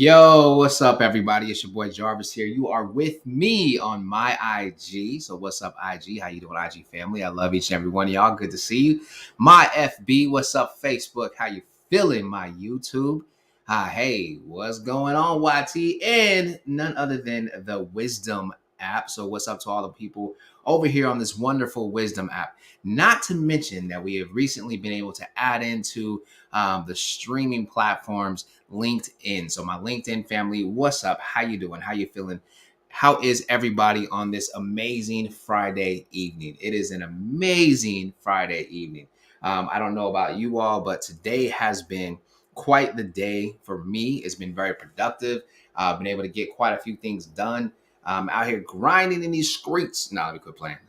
Yo, what's up, everybody? It's your boy Jarvis here. You are with me on my IG. So, what's up, IG? How you doing, IG family? I love each and every one of y'all. Good to see you. My FB, what's up, Facebook? How you feeling, my YouTube? Hey, what's going on, YT? And none other than the Wisdom app. So, what's up to all the people over here on this wonderful Wisdom app? Not to mention that we have recently been able to add into the streaming platforms LinkedIn. So my LinkedIn family, what's up? How you doing? How you feeling? How is everybody on this amazing Friday evening? It is an amazing Friday evening. I don't know about you all, but today has been quite the day for me. It's been very productive. I've been able to get quite a few things done. Out here grinding in these streets. No, let me quit playing.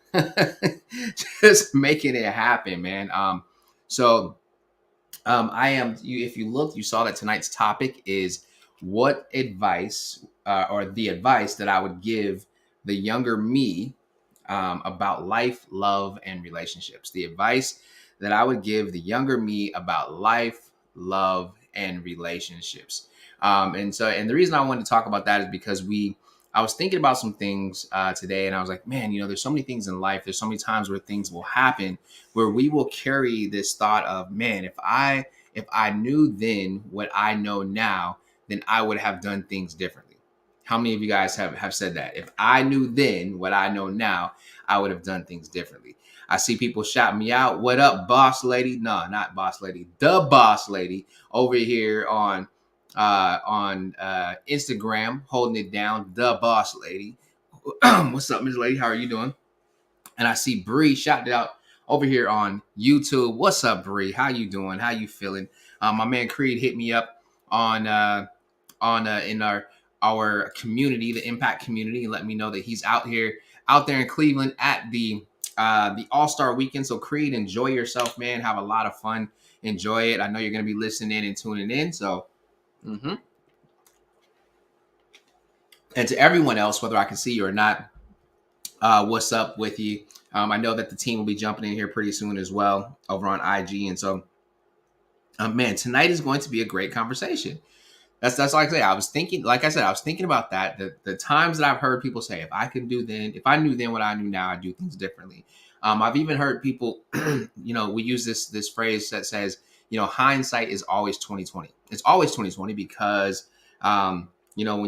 Just making it happen, man. I am. If you looked, you saw that tonight's topic is what advice or the advice that I would give the younger me about life, love, and relationships. The advice that I would give the younger me about life, love, and relationships. And the reason I wanted to talk about that is because I was thinking about some things today, and I was like, man, there's so many things in life. There's so many times where things will happen where we will carry this thought of, man, if I knew then what I know now, then I would have done things differently. How many of you guys have said that? If I knew then what I know now, I would have done things differently. I see people shout me out. What up, boss lady? No, not boss lady. The boss lady over here on Instagram, holding it down. The boss lady. What's up, Miss Lady? How are you doing? And I see Bree shouted out over here on YouTube. What's up, Bree? How you doing? How you feeling? My man Creed hit me up on in our community, the Impact community, and let me know that he's out there in Cleveland at the All-Star Weekend. So Creed, enjoy yourself, man. Have a lot of fun. Enjoy it. I know you're going to be listening and tuning in. So, and to everyone else, whether I can see you or not, what's up with you? I know that the team will be jumping in here pretty soon as well over on IG. And so, man, tonight is going to be a great conversation. That's like I say. I was thinking about that. The times that I've heard people say, if I knew then what I knew now, I'd do things differently. I've even heard people, we use this phrase that says, hindsight is always 2020. It's always 2020 because, when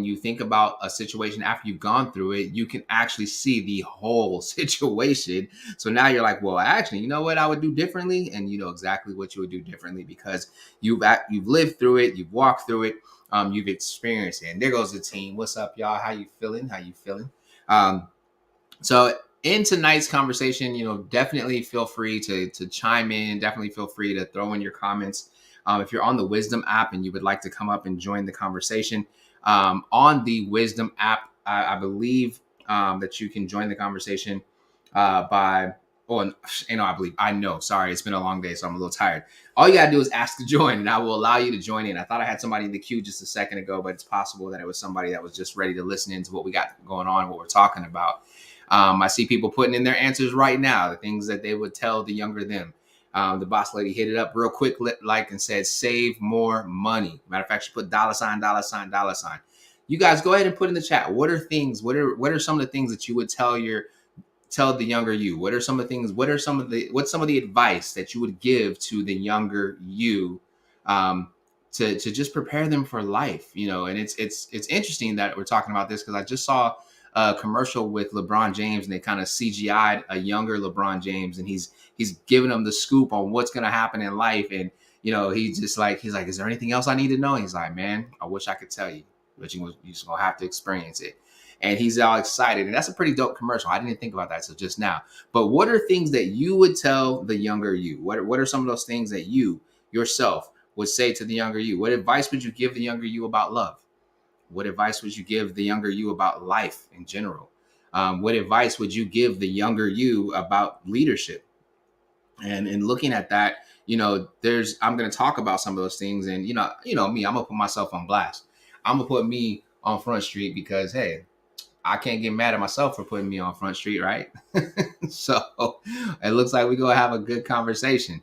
you think about a situation after you've gone through it, you can actually see the whole situation. So now you're like, well, actually, you know what I would do differently, and you know exactly what you would do differently because you've lived through it, you've walked through it. You've experienced it. And there goes the team. What's up, y'all? How you feeling? So in tonight's conversation, definitely feel free to chime in. Definitely feel free to throw in your comments. If you're on the Wisdom app and you would like to come up and join the conversation, on the Wisdom app, I believe that you can join the conversation sorry, it's been a long day, so I'm a little tired. All you gotta do is ask to join, and I will allow you to join in. I thought I had somebody in the queue just a second ago, but it's possible that it was somebody that was just ready to listen into what we got going on, what we're talking about. I see people putting in their answers right now, the things that they would tell the younger them. The boss lady hit it up real quick, and said, save more money. Matter of fact, she put $sign. You guys go ahead and put in the chat. What are some of the things that you would tell the younger you? What's some of the advice that you would give to the younger you to just prepare them for life? And it's interesting that we're talking about this because I just saw a commercial with LeBron James and they kind of CGI'd a younger LeBron James, and he's giving them the scoop on what's going to happen in life. And he's like, is there anything else I need to know? And he's like, man, I wish I could tell you, but you're just gonna have to experience it. And he's all excited. And that's a pretty dope commercial. I didn't think about that till just now. But what are things that you would tell the younger you? What are some of those things that you yourself would say to the younger you? What advice would you give the younger you about love? What advice would you give the younger you about life in general? What advice would you give the younger you about leadership? And in looking at that, I'm going to talk about some of those things. And, me, I'm going to put myself on blast. I'm going to put me on Front Street because, hey, I can't get mad at myself for putting me on Front Street, right? So it looks like we're going to have a good conversation.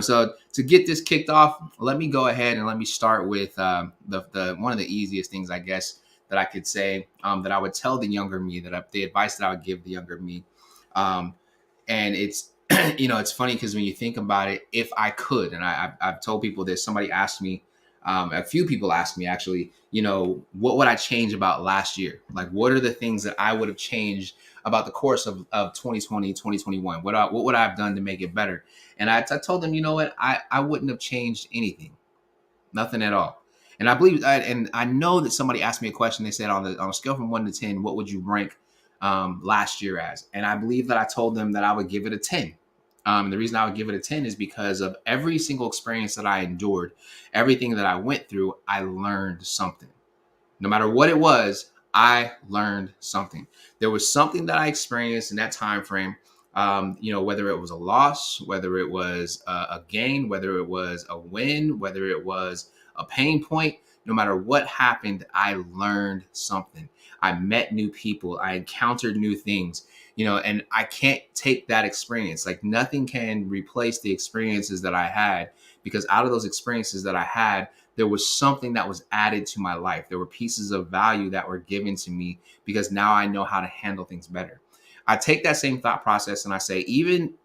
So to get this kicked off, let me go ahead and let me start with the one of the easiest things, I guess, that I could say, that I would tell the younger me, the advice that I would give the younger me. Um, and it's it's funny because when you think about it, if I could, and I've told people this, somebody asked me, a few people asked me actually, what would I change about last year? Like, what are the things that I would have changed about the course of 2020, 2021? What would I have done to make it better? And I told them, you know what, I wouldn't have changed anything, nothing at all. And I believe, and I know that somebody asked me a question. They said, on a scale from 1 to 10, what would you rank last year as? And I believe that I told them that I would give it a 10. The reason I would give it a 10 is because of every single experience that I endured, everything that I went through, I learned something. No matter what it was, I learned something. There was something that I experienced in that time frame. Whether it was a loss, whether it was a gain, whether it was a win, whether it was a pain point, no matter what happened, I learned something. I met new people. I encountered new things, and I can't take that experience. Like, nothing can replace the experiences that I had, because out of those experiences that I had, there was something that was added to my life. There were pieces of value that were given to me because now I know how to handle things better. I take that same thought process and I say, even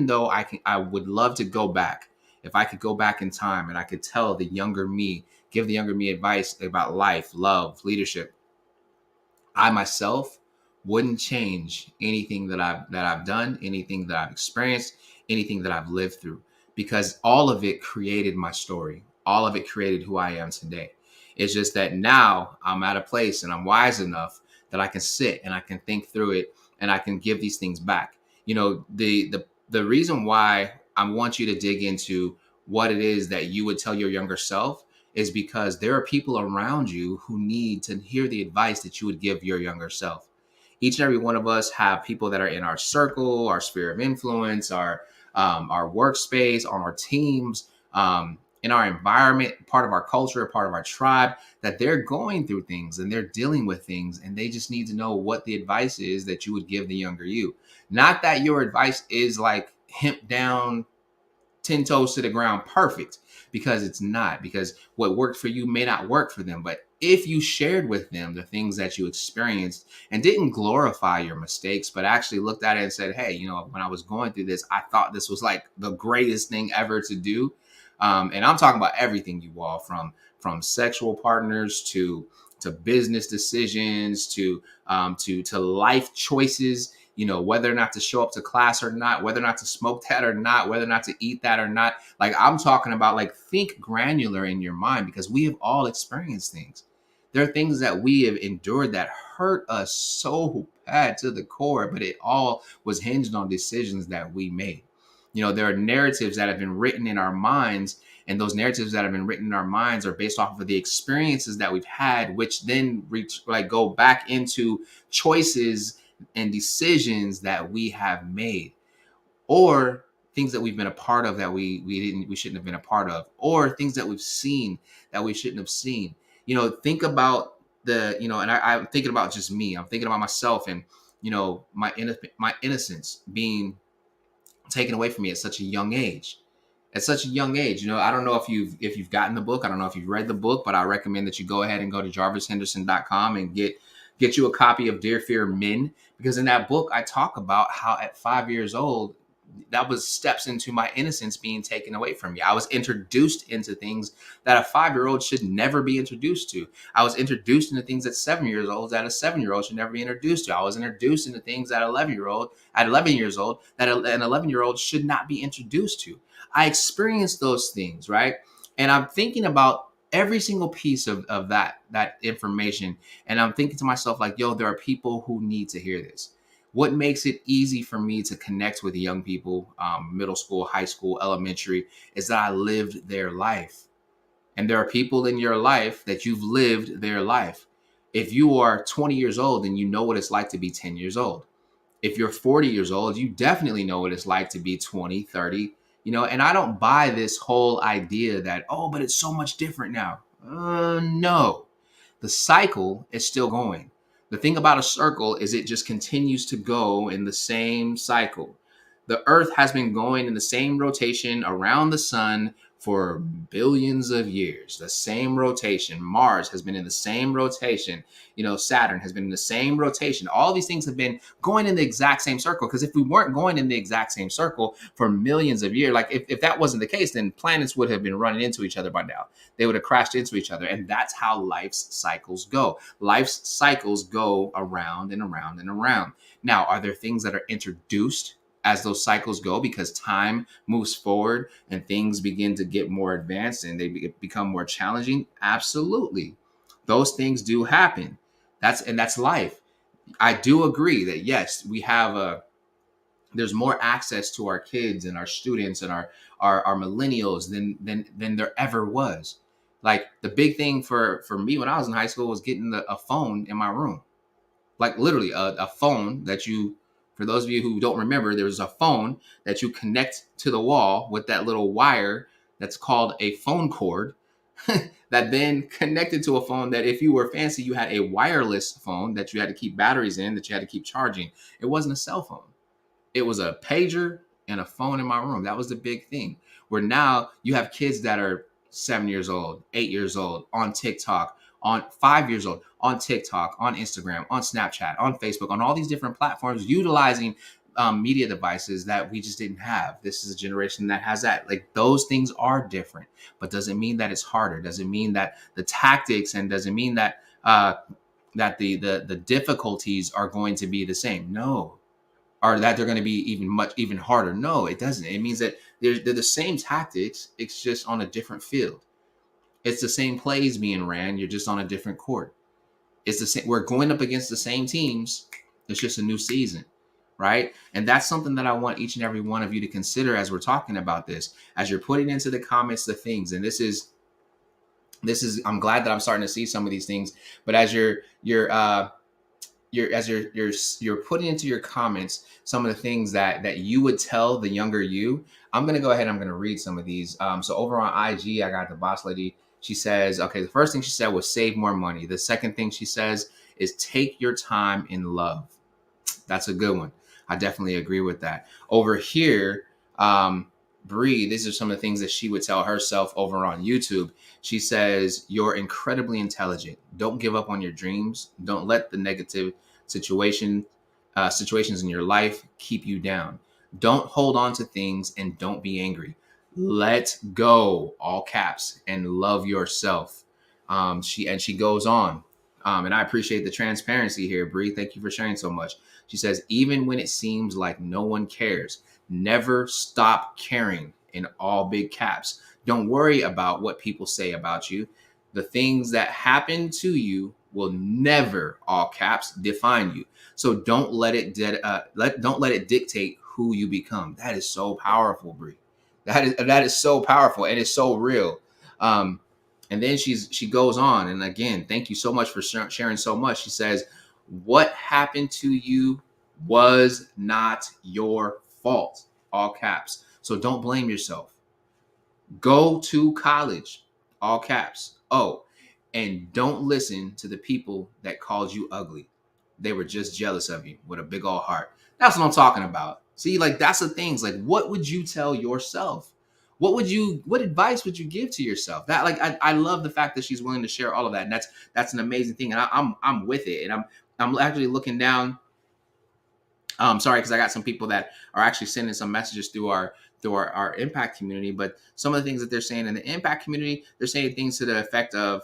though I would love to go back. If I could go back in time and I could tell the younger me, give the younger me advice about life, love, leadership, I myself wouldn't change anything that I've done, anything that I've experienced, anything that I've lived through, because all of it created my story. All of it created who I am today. It's just that now I'm at a place and I'm wise enough that I can sit and I can think through it and I can give these things back. The reason why I want you to dig into what it is that you would tell your younger self is because there are people around you who need to hear the advice that you would give your younger self. Each and every one of us have people that are in our circle, our sphere of influence, our workspace, on our teams, in our environment, part of our culture, part of our tribe, that they're going through things and they're dealing with things, and they just need to know what the advice is that you would give the younger you. Not that your advice is like hemp down, 10 toes to the ground perfect, because it's not, because what worked for you may not work for them. But if you shared with them the things that you experienced and didn't glorify your mistakes, but actually looked at it and said, hey, when I was going through this, I thought this was like the greatest thing ever to do. And I'm talking about everything, you all, from sexual partners to business decisions to life choices, whether or not to show up to class or not, whether or not to smoke that or not, whether or not to eat that or not. Like, I'm talking about, like, think granular in your mind, because we have all experienced things. There are things that we have endured that hurt us so bad to the core, but it all was hinged on decisions that we made. There are narratives that have been written in our minds, and those narratives that have been written in our minds are based off of the experiences that we've had, which then go back into choices and decisions that we have made, or things that we've been a part of that we shouldn't have been a part of, or things that we've seen that we shouldn't have seen. Think about I'm thinking about just me. I'm thinking about myself, and my innocence being taken away from me at such a young age. At such a young age, I don't know if you've gotten the book. I don't know if you've read the book, but I recommend that you go ahead and go to jarvishenderson.com and get you a copy of Dear Fear Men, because in that book I talk about how at 5 years old, that was steps into my innocence being taken away from me. I was introduced into things that a 5-year-old should never be introduced to. I was introduced into things at 7 years old that a 7-year-old should never be introduced to. I was introduced into things at 11 years old that an 11-year-old should not be introduced to. I experienced those things, right? And I'm thinking about every single piece of that information, and I'm thinking to myself, like, yo, there are people who need to hear this. What makes it easy for me to connect with young people, middle school, high school, elementary, is that I lived their life. And there are people in your life that you've lived their life. If you are 20 years old, then you know what it's like to be 10 years old. If you're 40 years old, you definitely know what it's like to be 20, 30, and I don't buy this whole idea that, oh, but it's so much different now. No, the cycle is still going. The thing about a circle is it just continues to go in the same cycle. The Earth has been going in the same rotation around the sun for billions of years. The same rotation. Mars has been in the same rotation. Saturn has been in the same rotation. All these things have been going in the exact same circle. Because if we weren't going in the exact same circle for millions of years, like if that wasn't the case, then planets would have been running into each other by now. They would have crashed into each other. And that's how life's cycles go. Life's cycles go around and around and around. Now, are there things that are introduced as those cycles go because time moves forward and things begin to get more advanced and they become more challenging? Absolutely. Those things do happen. That's life. I do agree that yes, we have there's more access to our kids and our students and our millennials than there ever was. Like the big thing for me when I was in high school was getting a phone in my room. Like literally a phone that you, for those of you who don't remember, there was a phone that you connect to the wall with that little wire that's called a phone cord that then connected to a phone that if you were fancy, you had a wireless phone that you had to keep batteries in, that you had to keep charging. It wasn't a cell phone. It was a pager and a phone in my room. That was the big thing. Where now you have kids that are 7 years old, 8 years old, on TikTok, on 5 years old, on TikTok, on Instagram, on Snapchat, on Facebook, on all these different platforms, utilizing media devices that we just didn't have. This is a generation that has that. Like those things are different, but doesn't mean that it's harder. Doesn't mean that the tactics and doesn't mean that that the difficulties are going to be the same. No, or that they're going to be even harder. No, it doesn't. It means that they're the same tactics. It's just on a different field. It's the same plays being ran. You're just on a different court. It's the same. We're going up against the same teams. It's just a new season, right? And that's something that I want each and every one of you to consider as we're talking about this, as you're putting into the comments the things. And this is. I'm glad that I'm starting to see some of these things. But as you're putting into your comments some of the things that you would tell the younger you, I'm gonna go ahead and I'm gonna read some of these. So over on IG, I got the boss lady. She says, okay, the first thing she said was save more money. The second thing she says is take your time in love. That's a good one. I definitely agree with that. Over here, Bree, these are some of the things that she would tell herself over on YouTube. She says, you're incredibly intelligent. Don't give up on your dreams. Don't let the negative situations in your life keep you down. Don't hold on to things and don't be angry. Let go, all caps, and love yourself. She goes on. And I appreciate the transparency here, Bree. Thank you for sharing so much. She says, even when it seems like no one cares, never stop caring, in all big caps. Don't worry about what people say about you. The things that happen to you will never, all caps, define you. So don't let it don't let it dictate who you become. That is so powerful, Bree. That is so powerful and it's so real. And then she goes on, and again, thank you so much for sharing so much. She says, what happened to you was not your fault, all caps. So don't blame yourself. Go to college, all caps. Oh, and don't listen to the people that called you ugly. They were just jealous of you with a big old heart. That's what I'm talking about. See, like that's the things. Like, what would you tell yourself? What advice would you give to yourself? That like I love the fact that she's willing to share all of that. And that's an amazing thing. And I'm with it. And I'm actually looking down. Sorry, because I got some people that are actually sending some messages through our impact community. But some of the things that they're saying in the impact community, they're saying things to the effect of,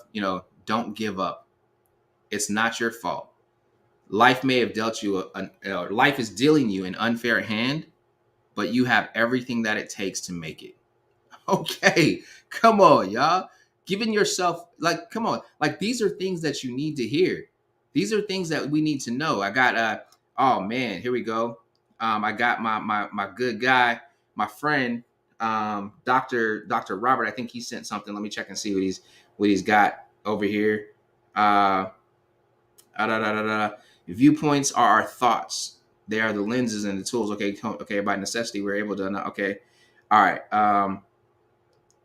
don't give up. It's not your fault. Life may have dealt you life is dealing you an unfair hand, but you have everything that it takes to make it. Okay, come on, y'all. Giving yourself, like, come on. Like, these are things that you need to hear. These are things that we need to know. I got, oh man, here we go. I got my good guy, my friend, Dr. Robert. I think he sent something. Let me check and see what he's got over here. Viewpoints are our thoughts. They are the lenses and the tools. Okay. By necessity, we're able to. Okay. All right.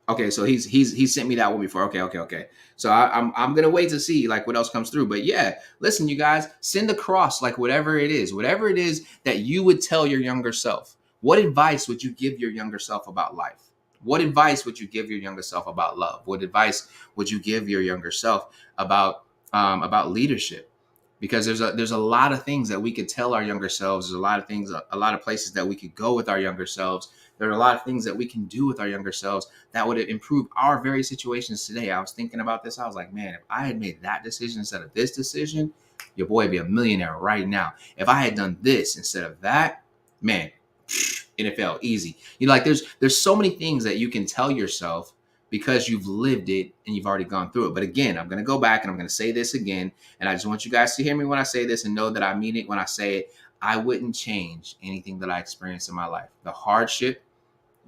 Okay, so he's sent me that one before. Okay. So I'm gonna wait to see like what else comes through. But yeah, listen, you guys, send across like whatever it is that you would tell your younger self. What advice would you give your younger self about life? What advice would you give your younger self about love? What advice would you give your younger self about leadership? Because there's a lot of things that we could tell our younger selves. There's a lot of things, a lot of places that we could go with our younger selves. There are a lot of things that we can do with our younger selves that would improve our very situations today. I was thinking about this. I was like, man, if I had made that decision instead of this decision, your boy would be a millionaire right now. If I had done this instead of that, man, NFL easy. Like there's so many things that you can tell yourself because you've lived it and you've already gone through it. But again, I'm going to go back and I'm going to say this again. And I just want you guys to hear me when I say this and know that I mean it when I say it. I wouldn't change anything that I experienced in my life. The hardship,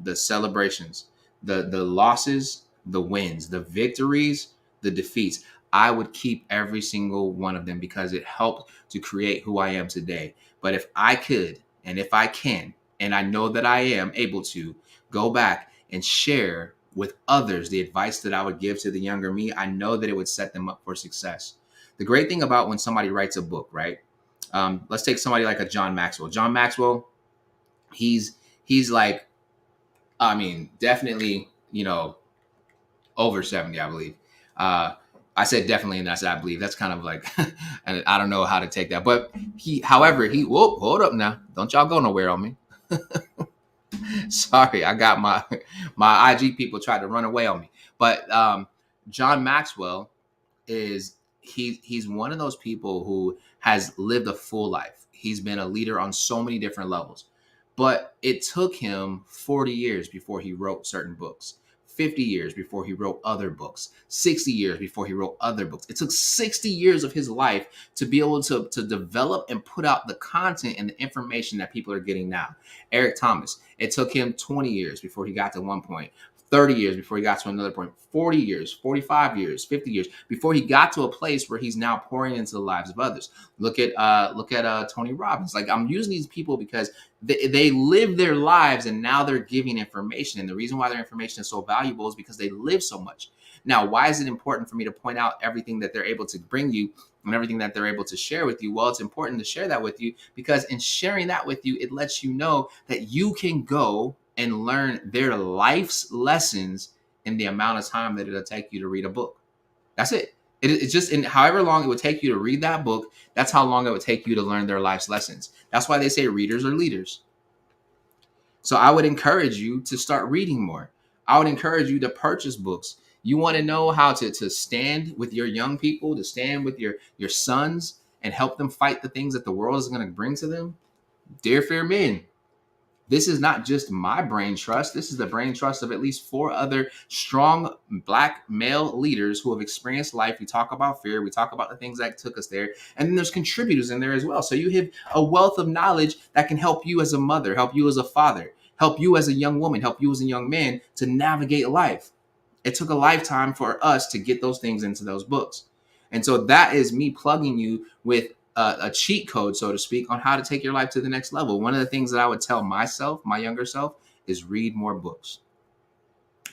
the celebrations, the losses, the wins, the victories, the defeats. I would keep every single one of them because it helped to create who I am today. But if I could, and if I can, and I know that I am able to go back and share with others the advice that I would give to the younger me, I know that it would set them up for success. The great thing about when somebody writes a book, right? Let's take somebody like a John Maxwell. John Maxwell, he's like, I mean, definitely, over 70, I believe. I said definitely, and I said I believe. That's kind of like, and I don't know how to take that. But whoa, hold up now. Don't y'all go nowhere on me. Sorry, I got my IG people tried to run away on me. But John Maxwell he's one of those people who has lived a full life. He's been a leader on so many different levels. But it took him 40 years before he wrote certain books. 50 years before he wrote other books, 60 years before he wrote other books. It took 60 years of his life to be able to develop and put out the content and the information that people are getting now. Eric Thomas, it took him 20 years before he got to one point, 30 years before he got to another point, 40 years, 45 years, 50 years before he got to a place where he's now pouring into the lives of others. Look at Tony Robbins. Like, I'm using these people because they live their lives and now they're giving information. And the reason why their information is so valuable is because they live so much. Now, why is it important for me to point out everything that they're able to bring you and everything that they're able to share with you? Well, it's important to share that with you because in sharing that with you, it lets you know that you can go and learn their life's lessons in the amount of time that it'll take you to read a book. That's it. It's just in however long it would take you to read that book, that's how long it would take you to learn their life's lessons. That's why they say readers are leaders. So I would encourage you to start reading more. I would encourage you to purchase books. You want to know how to stand with your young people, to stand with your sons and help them fight the things that the world is going to bring to them? Dear Fair Men, this is not just my brain trust. This is the brain trust of at least 4 other strong Black male leaders who have experienced life. We talk about fear. We talk about the things that took us there. And then there's contributors in there as well. So you have a wealth of knowledge that can help you as a mother, help you as a father, help you as a young woman, help you as a young man to navigate life. It took a lifetime for us to get those things into those books. And so that is me plugging you with a cheat code, so to speak, on how to take your life to the next level. One of the things that I would tell myself, my younger self, is read more books.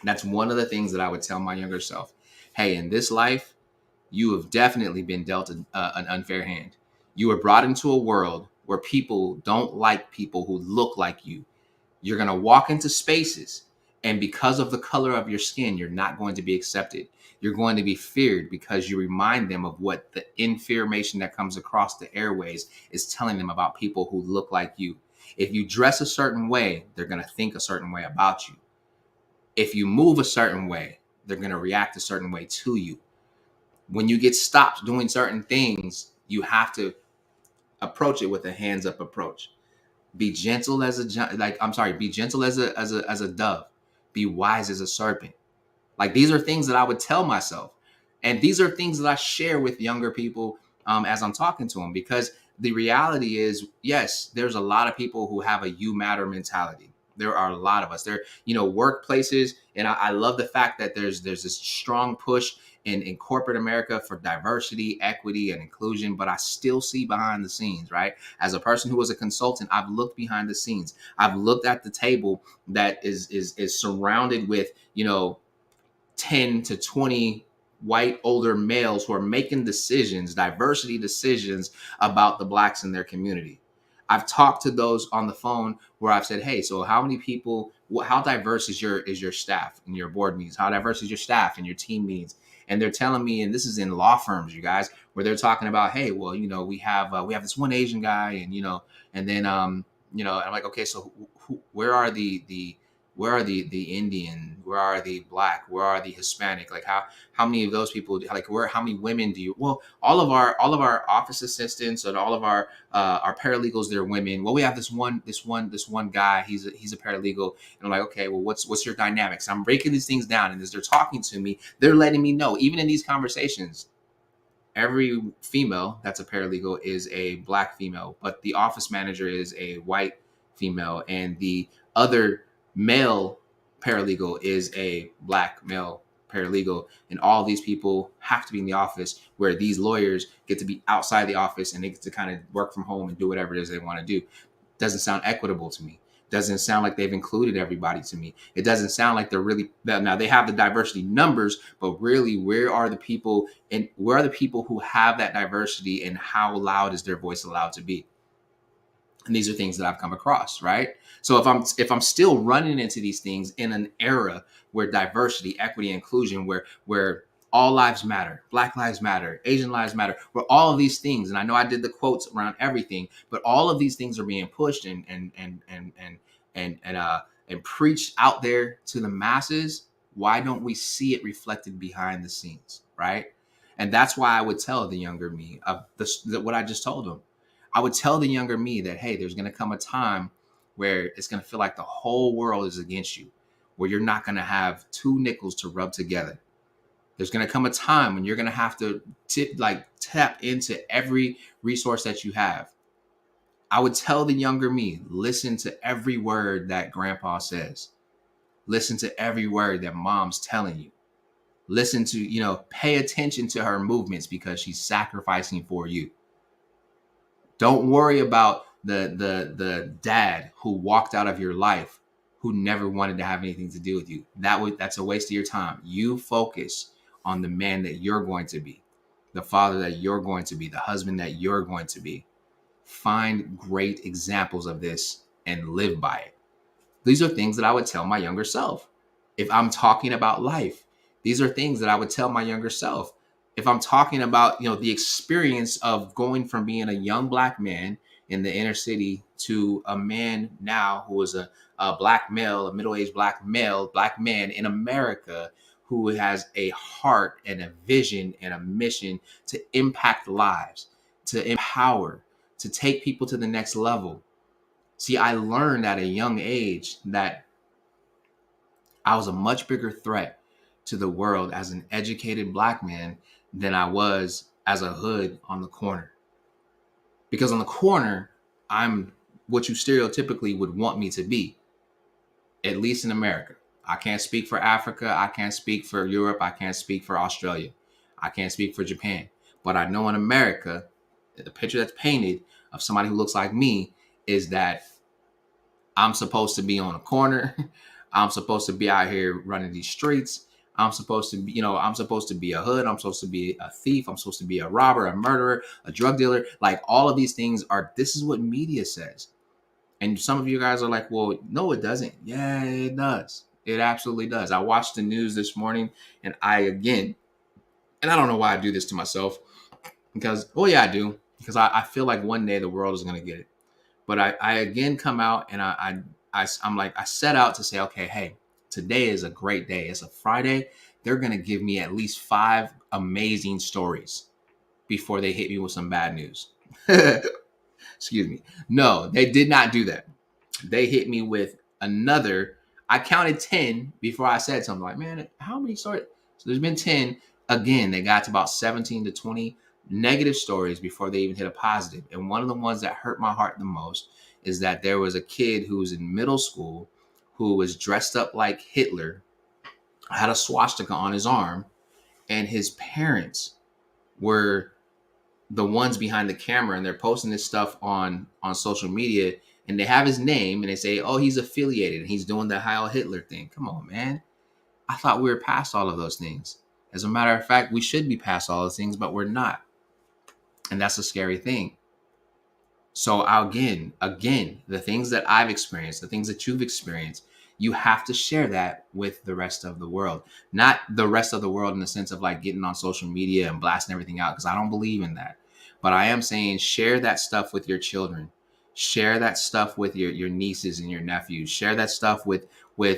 That's one of the things that I would tell my younger self. Hey, in this life, you have definitely been dealt an unfair hand. You were brought into a world where people don't like people who look like you. You're going to walk into spaces, and because of the color of your skin, you're not going to be accepted. You're going to be feared because you remind them of what the information that comes across the airways is telling them about people who look like you. If you dress a certain way, they're going to think a certain way about you. If you move a certain way, they're going to react a certain way to you. When you get stopped doing certain things, you have to approach it with a hands up approach. Be gentle as be gentle as a dove. Be wise as a serpent. Like, these are things that I would tell myself. And these are things that I share with younger people as I'm talking to them, because the reality is, yes, there's a lot of people who have a you matter mentality. There are a lot of us there, workplaces. And I love the fact that there's this strong push in corporate America for diversity, equity, and inclusion. But I still see behind the scenes, right? As a person who was a consultant, I've looked behind the scenes. I've looked at the table that is surrounded with, 10 to 20 white older males who are making decisions, diversity decisions about the Blacks in their community. I've talked to those on the phone where I've said, hey, so how many people, how diverse is your staff in your board meetings? How diverse is your staff in your team meetings? And they're telling me, and this is in law firms, you guys, where they're talking about, hey, well, we have this one Asian guy, and and then and I'm like, okay, so where are the Indian? Where are the Black? Where are the Hispanic? Like how many of those people? Like how many women do you? Well, all of our office assistants and all of our paralegals, they're women. Well, we have this one guy. He's a paralegal, and I'm like, okay, well, what's your dynamics? I'm breaking these things down, and as they're talking to me, they're letting me know, even in these conversations, every female that's a paralegal is a Black female, but the office manager is a white female, and the other male paralegal is a Black male paralegal. And all these people have to be in the office, where these lawyers get to be outside the office and they get to kind of work from home and do whatever it is they want to do. Doesn't sound equitable to me. Doesn't sound like they've included everybody to me. It doesn't sound like they're really, now they have the diversity numbers, but really, where are the people, and where are the people who have that diversity, and how loud is their voice allowed to be? And these are things that I've come across, right? So if I'm still running into these things in an era where diversity, equity, inclusion, where all lives matter, Black lives matter, Asian lives matter, where all of these things, and I know I did the quotes around everything, but all of these things are being pushed and preached out there to the masses. Why don't we see it reflected behind the scenes, right? And that's why I would tell the younger me of what I just told them. I would tell the younger me that, hey, there's going to come a time where it's going to feel like the whole world is against you, where you're not going to have two nickels to rub together. There's going to come a time when you're going to have to tap into every resource that you have. I would tell the younger me, listen to every word that grandpa says. Listen to every word that mom's telling you. Listen to, pay attention to her movements, because she's sacrificing for you. Don't worry about the dad who walked out of your life, who never wanted to have anything to do with you. That's a waste of your time. You focus on the man that you're going to be, the father that you're going to be, the husband that you're going to be. Find great examples of this and live by it. These are things that I would tell my younger self. If I'm talking about life, these are things that I would tell my younger self. If I'm talking about, the experience of going from being a young Black man in the inner city to a man now who is a Black male, a middle-aged Black man in America, who has a heart and a vision and a mission to impact lives, to empower, to take people to the next level. See, I learned at a young age that I was a much bigger threat to the world as an educated Black man than I was as a hood on the corner. Because on the corner, I'm what you stereotypically would want me to be, at least in America. I can't speak for Africa. I can't speak for Europe. I can't speak for Australia. I can't speak for Japan. But I know in America, the picture that's painted of somebody who looks like me is that I'm supposed to be on a corner. I'm supposed to be out here running these streets. I'm supposed to be, I'm supposed to be a hood. I'm supposed to be a thief. I'm supposed to be a robber, a murderer, a drug dealer. Like, all of these things this is what media says. And some of you guys are like, well, no, it doesn't. Yeah, it does. It absolutely does. I watched the news this morning, and I don't know why I do this to myself, because, oh yeah, I do. Because I feel like one day the world is going to get it. But I again come out, and I'm like, I set out to say, okay, hey, today is a great day. It's a Friday. They're going to give me at least 5 amazing stories before they hit me with some bad news. Excuse me. No, they did not do that. They hit me with another. I counted 10 before I said something, like, man, how many stories? So there's been 10. Again, they got to about 17 to 20 negative stories before they even hit a positive. And one of the ones that hurt my heart the most is that there was a kid who was in middle school who was dressed up like Hitler, had a swastika on his arm, and his parents were the ones behind the camera, and they're posting this stuff on social media, and they have his name, and they say, oh, he's affiliated, and he's doing the Heil Hitler thing. Come on, man. I thought we were past all of those things. As a matter of fact, we should be past all those things, but we're not. And that's a scary thing. So again, the things that I've experienced, the things that you've experienced, you have to share that with the rest of the world. Not the rest of the world in the sense of like getting on social media and blasting everything out, because I don't believe in that. But I am saying share that stuff with your children. Share that stuff with your nieces and your nephews. Share that stuff with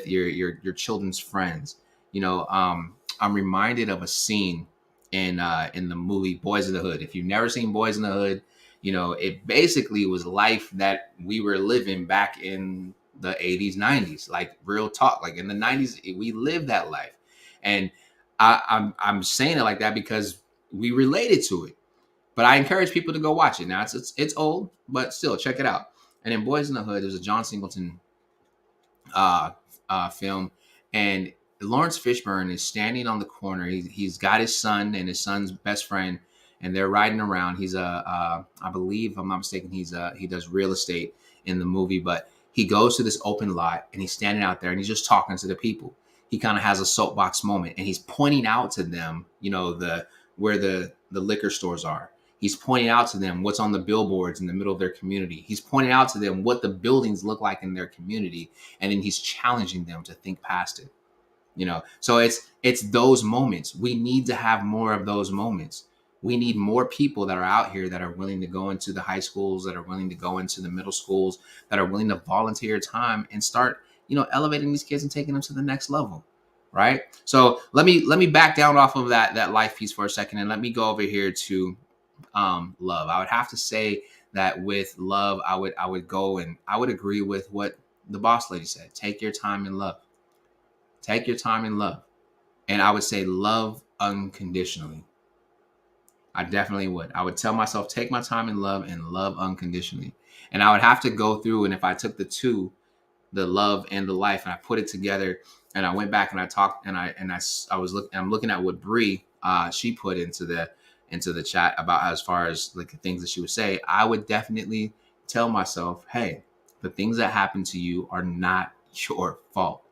your children's friends. I'm reminded of a scene in the movie Boys in the Hood. If you've never seen Boys in the Hood, it basically was life that we were living back in the 80s, 90s, like real talk. Like in the 90s, we lived that life. And I'm saying it like that because we related to it. But I encourage people to go watch it. Now it's old, but still check it out. And in Boys in the Hood, there's a John Singleton uh, film, and Lawrence Fishburne is standing on the corner. He's got his son and his son's best friend, and they're riding around. He's I believe, if I'm not mistaken, he does real estate in the movie, but he goes to this open lot and he's standing out there and he's just talking to the people. He kind of has a soapbox moment and he's pointing out to them, where the liquor stores are. He's pointing out to them what's on the billboards in the middle of their community. He's pointing out to them what the buildings look like in their community, and then he's challenging them to think past it. So it's those moments. We need to have more of those moments. We need more people that are out here that are willing to go into the high schools, that are willing to go into the middle schools, that are willing to volunteer time and start, elevating these kids and taking them to the next level. Right. So let me back down off of that life piece for a second, and let me go over here to love. I would have to say that with love, I would go, and I would agree with what the boss lady said. Take your time in love. Take your time in love. And I would say love unconditionally. I definitely would. I would tell myself, take my time in love and love unconditionally. And I would have to go through, and if I took the two, the love and the life, and I put it together, and I went back and I talked, and I'm looking at what Bree she put into the chat about, as far as like the things that she would say. I would definitely tell myself, hey, the things that happen to you are not your fault.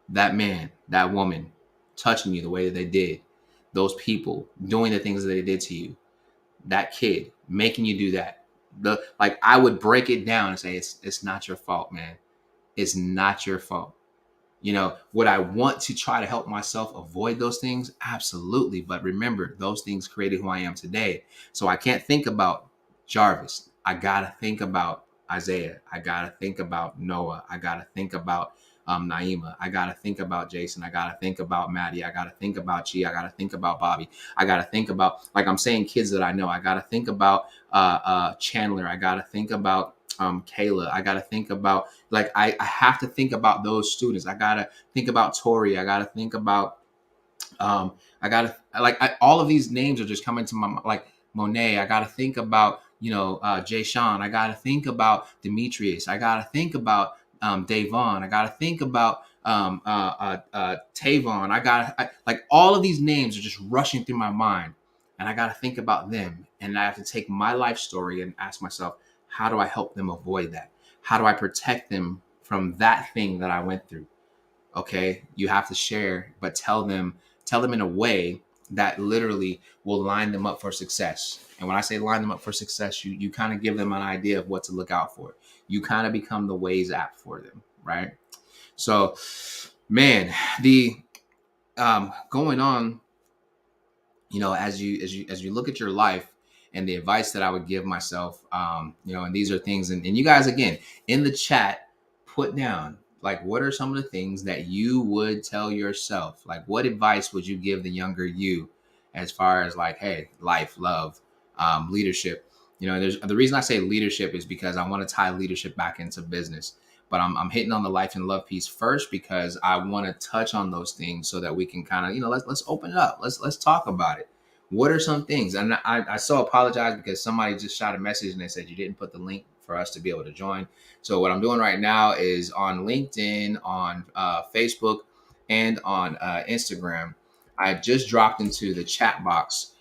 That man, that woman touching you the way that they did, those people doing the things that they did to you, that kid making you do that. I would break it down and say, it's not your fault, man. It's not your fault. Would I want to try to help myself avoid those things? Absolutely. But remember, those things created who I am today. So I can't think about Jarvis. I got to think about Isaiah. I got to think about Noah. I got to think about Naima. I got to think about Jason. I got to think about Maddie. I got to think about Chi. I got to think about Bobby. I got to think about, like I'm saying, kids that I know. I got to think about Chandler. I got to think about Kayla. I got to think about, like, I have to think about those students. I got to think about Tori. I got to think about, all of these names are just coming to my, like, Monet. I got to think about, Jay Sean. I got to think about Demetrius. I got to think about Davon. I got to think about Tavon. Like, all of these names are just rushing through my mind, and I got to think about them. And I have to take my life story and ask myself, how do I help them avoid that? How do I protect them from that thing that I went through? Okay, you have to share, but tell them in a way that literally will line them up for success. And when I say line them up for success, you kind of give them an idea of what to look out for. You kind of become the Waze app for them, right? So, man, the going on, as you look at your life, and the advice that I would give myself, and these are things, and you guys, again, in the chat, put down, like, what are some of the things that you would tell yourself? Like, what advice would you give the younger you, as far as, like, hey, life, love, leadership? There's the reason I say leadership is because I want to tie leadership back into business. But I'm hitting on the life and love piece first because I want to touch on those things so that we can kind of, let's open it up. Let's talk about it. What are some things? And I so apologize because somebody just shot a message and they said you didn't put the link for us to be able to join. So what I'm doing right now is on LinkedIn, on Facebook, and on Instagram, I just dropped into the chat box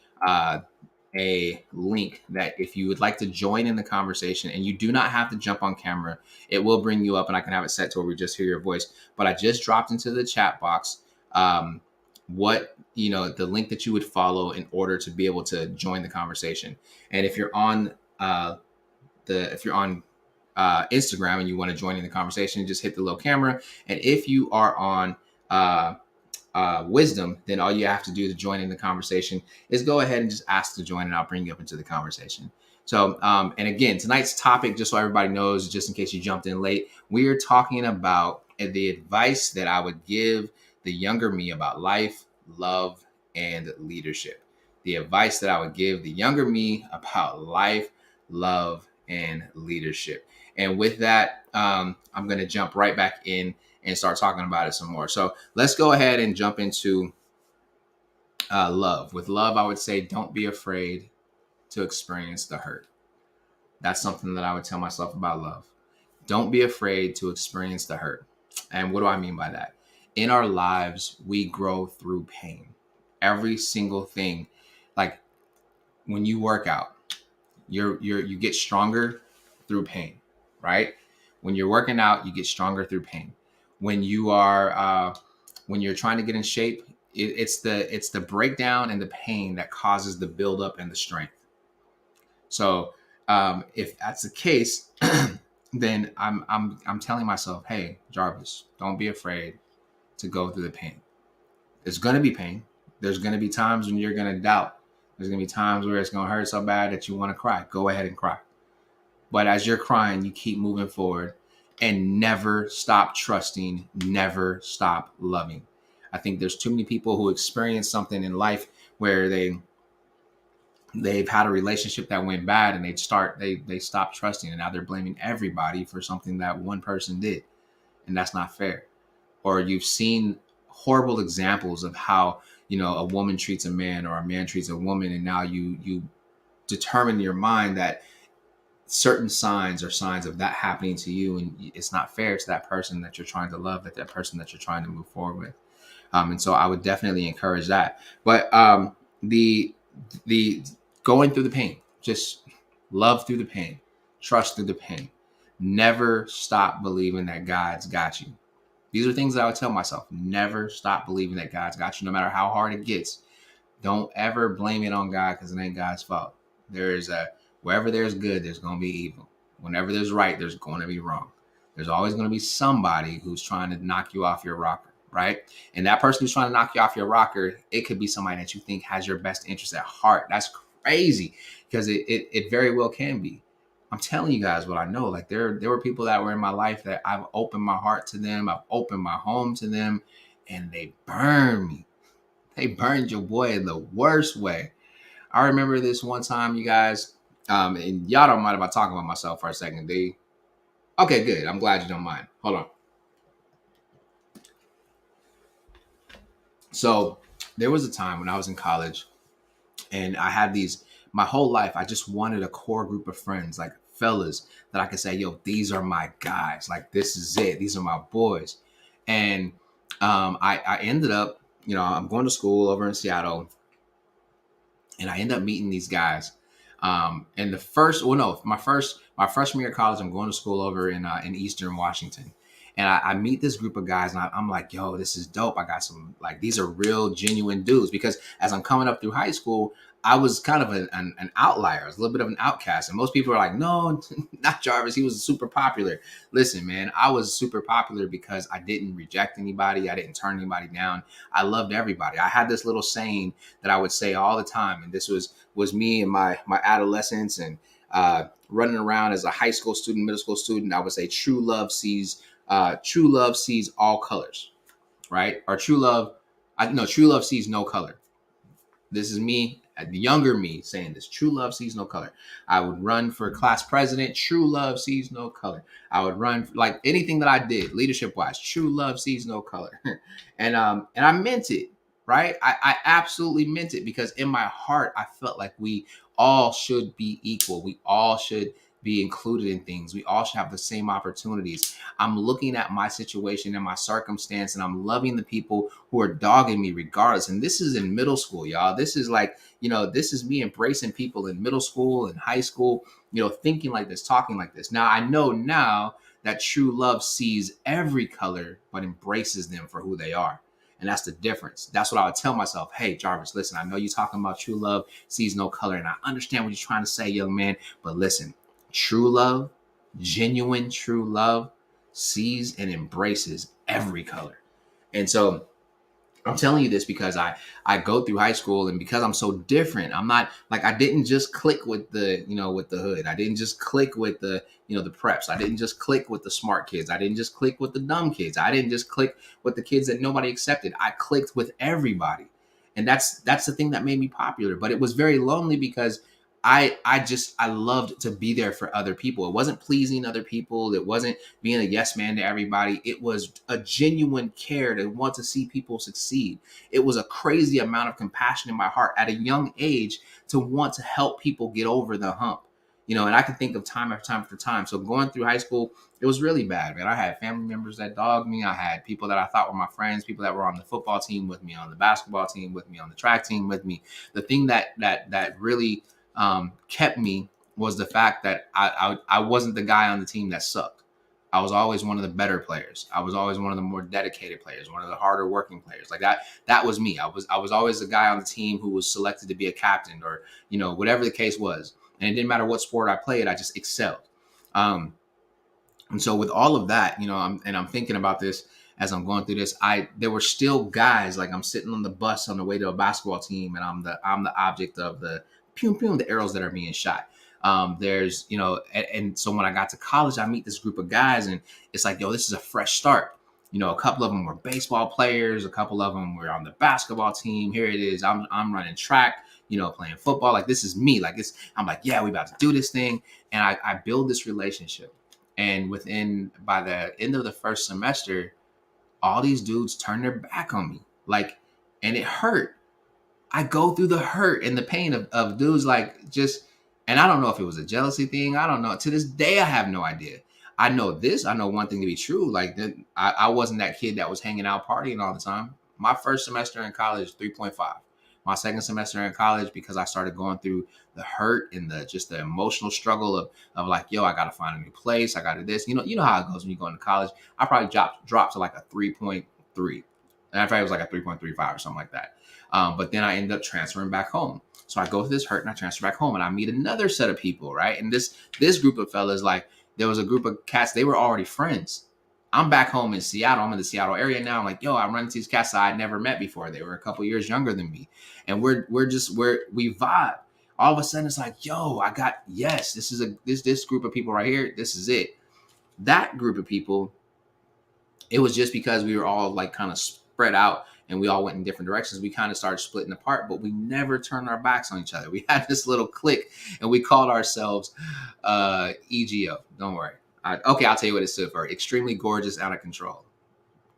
a link that if you would like to join in the conversation, and you do not have to jump on camera, it will bring you up and I can have it set to where we just hear your voice. But I just dropped into the chat box what the link that you would follow in order to be able to join the conversation. And if you're on if you're on Instagram and you want to join in the conversation, just hit the little camera. And if you are on wisdom, then all you have to do to join in the conversation is go ahead and just ask to join, and I'll bring you up into the conversation. So, and again, tonight's topic, just so everybody knows, just in case you jumped in late, we are talking about the advice that I would give the younger me about life, love, and leadership. The advice that I would give the younger me about life, love, and leadership. And with that, I'm going to jump right back in and start talking about it some more. So let's go ahead and jump into love. With love, I would say, don't be afraid to experience the hurt. That's something that I would tell myself about love. Don't be afraid to experience the hurt. And what do I mean by that? In our lives, we grow through pain. Every single thing, like when you work out, you get stronger through pain, right? When you're working out, you get stronger through pain. When you are when you're trying to get in shape, it's the breakdown and the pain that causes the buildup and the strength. So if that's the case, then I'm telling myself, hey, Jarvis, don't be afraid to go through the pain. There's gonna be pain. There's gonna be times when you're gonna doubt. There's gonna be times where it's gonna hurt so bad that you want to cry. Go ahead and cry. But as you're crying, you keep moving forward and never stop trusting, never stop loving. I think there's too many people who experience something in life where they've had a relationship that went bad, and they stop trusting, and now they're blaming everybody for something that one person did, and that's not fair. Or you've seen horrible examples of how, you know, a woman treats a man or a man treats a woman, and now you determine in your mind that certain signs are signs of that happening to you, and it's not fair to that person that you're trying to love, that person that you're trying to move forward with. And so I would definitely encourage that. But the going through the pain, just love through the pain, trust through the pain, never stop believing that God's got you. These are things that I would tell myself. Never stop believing that God's got you, no matter how hard it gets. Don't ever blame it on God, because it ain't God's fault. Wherever there's good, there's going to be evil. Whenever there's right, there's going to be wrong. There's always going to be somebody who's trying to knock you off your rocker, right? And that person who's trying to knock you off your rocker, it could be somebody that you think has your best interest at heart. That's crazy, because it very well can be. I'm telling you guys what I know. Like there were people that were in my life that I've opened my heart to them. I've opened my home to them, and they burned me. They burned your boy in the worst way. I remember this one time, you guys, and y'all don't mind if I talk about myself for a second. Okay, good. I'm glad you don't mind. Hold on. So there was a time when I was in college, and I had my whole life, I just wanted a core group of friends, like fellas that I could say, yo, these are my guys. Like, this is it. These are my boys. And I ended up, I'm going to school over in Seattle, and I end up meeting these guys. And my freshman year of college, I'm going to school over in Eastern Washington. And I meet this group of guys, and I'm like, yo, this is dope. I got some, like, these are real, genuine dudes. Because as I'm coming up through high school, I was kind of an outlier. I was a little bit of an outcast. And most people are like, no, not Jarvis. He was super popular. Listen, man, I was super popular because I didn't reject anybody. I didn't turn anybody down. I loved everybody. I had this little saying that I would say all the time. And this was me in my adolescence and running around as a high school student, middle school student. I would say true love sees all colors, right? Or true love sees no color. This is me, the younger me, saying this. True love sees no color. I would run for class president. True love sees no color. I would run like anything that I did, leadership wise. True love sees no color, and I meant it, right? I absolutely meant it, because in my heart I felt like we all should be equal. We all should be included in things. We all should have the same opportunities. I'm looking at my situation and my circumstance, and I'm loving the people who are dogging me regardless. And this is in middle school, y'all. This is like, this is me embracing people in middle school and high school, thinking like this, talking like this. Now, I know now that true love sees every color, but embraces them for who they are. And that's the difference. That's what I would tell myself. Hey, Jarvis, listen, I know you're talking about true love sees no color, and I understand what you're trying to say, young man, but listen, True love, genuine true love, sees and embraces every color. And so I'm telling you this because I go through high school, and because I'm so different, I'm not like, I didn't just click with the, with the hood. I didn't just click with the, the preps. I didn't just click with the smart kids. I didn't just click with the dumb kids. I didn't just click with the kids that nobody accepted. I clicked with everybody. And that's the thing that made me popular. But it was very lonely because I loved to be there for other people. It wasn't pleasing other people. It wasn't being a yes man to everybody. It was a genuine care to want to see people succeed. It was a crazy amount of compassion in my heart at a young age to want to help people get over the hump. And I can think of time after time after time. So going through high school, it was really bad, man. I had family members that dogged me. I had people that I thought were my friends, people that were on the football team with me, on the basketball team with me, on the track team with me. The thing that really kept me was the fact that I wasn't the guy on the team that sucked. I was always one of the better players. I was always one of the more dedicated players, one of the harder working players. Like that was me. I was always the guy on the team who was selected to be a captain, or whatever the case was. And it didn't matter what sport I played, I just excelled. And so with all of that, I'm thinking about this as I'm going through this. There were still guys, like I'm sitting on the bus on the way to a basketball team, and I'm the object of the pew pew, the arrows that are being shot. There's, and so when I got to college, I meet this group of guys, and it's like, yo, this is a fresh start. A couple of them were baseball players, a couple of them were on the basketball team. Here it is, I'm running track, playing football. Like, this is me. Like, I'm like, yeah, we about to do this thing, and I build this relationship. And by the end of the first semester, all these dudes turned their back on me, like, and it hurt. I go through the hurt and the pain of dudes like just, and I don't know if it was a jealousy thing. I don't know. To this day, I have no idea. I know one thing to be true. Like, I wasn't that kid that was hanging out partying all the time. My first semester in college, 3.5. My second semester in college, because I started going through the hurt and the emotional struggle of like, yo, I got to find a new place. I got to this, you know how it goes when you go into college. I probably dropped to like a 3.3. And I thought it was like a 3.35 or something like that. But then I ended up transferring back home. So I go through this hurt and I transfer back home, and I meet another set of people, right? And this group of fellas, like, there was a group of cats, they were already friends. I'm back home in Seattle. I'm in the Seattle area now. I'm like, yo, I'm running to these cats I had never met before. They were a couple years younger than me. And we vibe. All of a sudden it's like, yo, this group of people right here. This is it. That group of people, it was just because we were all like kind of spread out and we all went in different directions. We kind of started splitting apart, but we never turned our backs on each other. We had this little clique, and we called ourselves EGO. Don't worry. I'll tell you what it stood for. Extremely gorgeous, out of control.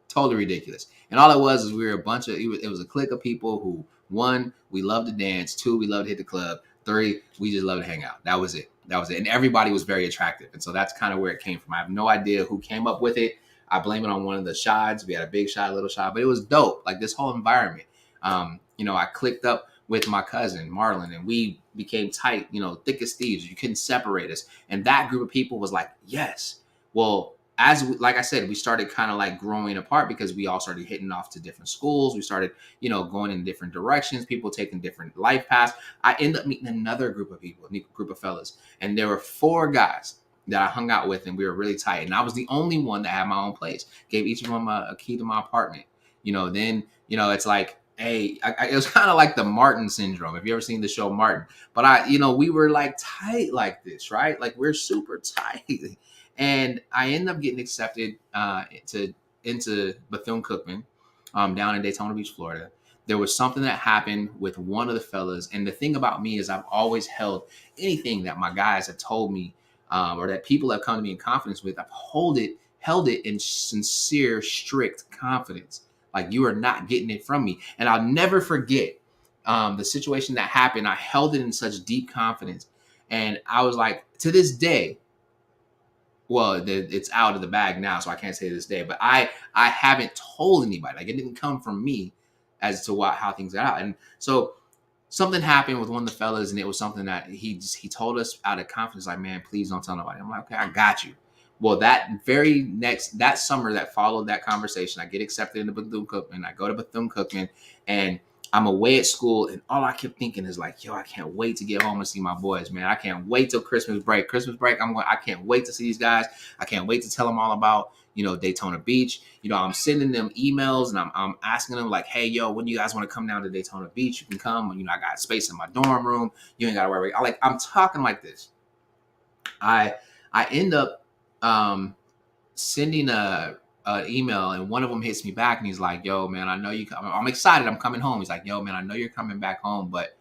Totally ridiculous. And all it was is we were it was a clique of people who, one, we loved to dance. Two, we loved to hit the club. Three, we just loved to hang out. That was it. And everybody was very attractive. And so that's kind of where it came from. I have no idea who came up with it. I blame it on one of the shots. We had a big shot, a little shot, but it was dope. Like, this whole environment. I clicked up with my cousin Marlon, and we became tight, thick as thieves. You couldn't separate us. And that group of people was like, yes. Well, like I said, we started kind of like growing apart because we all started hitting off to different schools. We started, going in different directions, people taking different life paths. I ended up meeting another group of people, a group of fellas. And there were 4 guys that I hung out with, and we were really tight. And I was the only one that had my own place. Gave each of them a key to my apartment. Then, it's like, hey, it was kind of like the Martin syndrome. Have you ever seen the show Martin? But we were like tight like this, right? Like, we're super tight. And I ended up getting accepted into Bethune-Cookman down in Daytona Beach, Florida. There was something that happened with one of the fellas. And the thing about me is I've always held anything that my guys have told me, or that people have come to me in confidence with, I've held it in sincere, strict confidence. Like, you are not getting it from me. And I'll never forget the situation that happened. I held it in such deep confidence. And I was like, to this day, well, it's out of the bag now, so I can't say this day, but I haven't told anybody. Like, it didn't come from me as to how things got out. And so something happened with one of the fellas, and it was something that he told us out of confidence, like, man, please don't tell nobody. I'm like, okay, I got you. Well, that summer that followed that conversation, I get accepted into Bethune-Cookman. I go to Bethune-Cookman, and I'm away at school, and all I kept thinking is like, yo, I can't wait to get home and see my boys, man. I can't wait till Christmas break. Christmas break, I can't wait to see these guys. I can't wait to tell them all about, Daytona Beach. I'm sending them emails, and I'm asking them like, hey, yo, when do you guys want to come down to Daytona Beach? You can come. I got space in my dorm room. You ain't got to worry. I'm talking like this. I end up sending a email, and one of them hits me back, and he's like, yo, man, I know you I'm excited, I'm coming home. He's like, yo, man, I know you're coming back home, but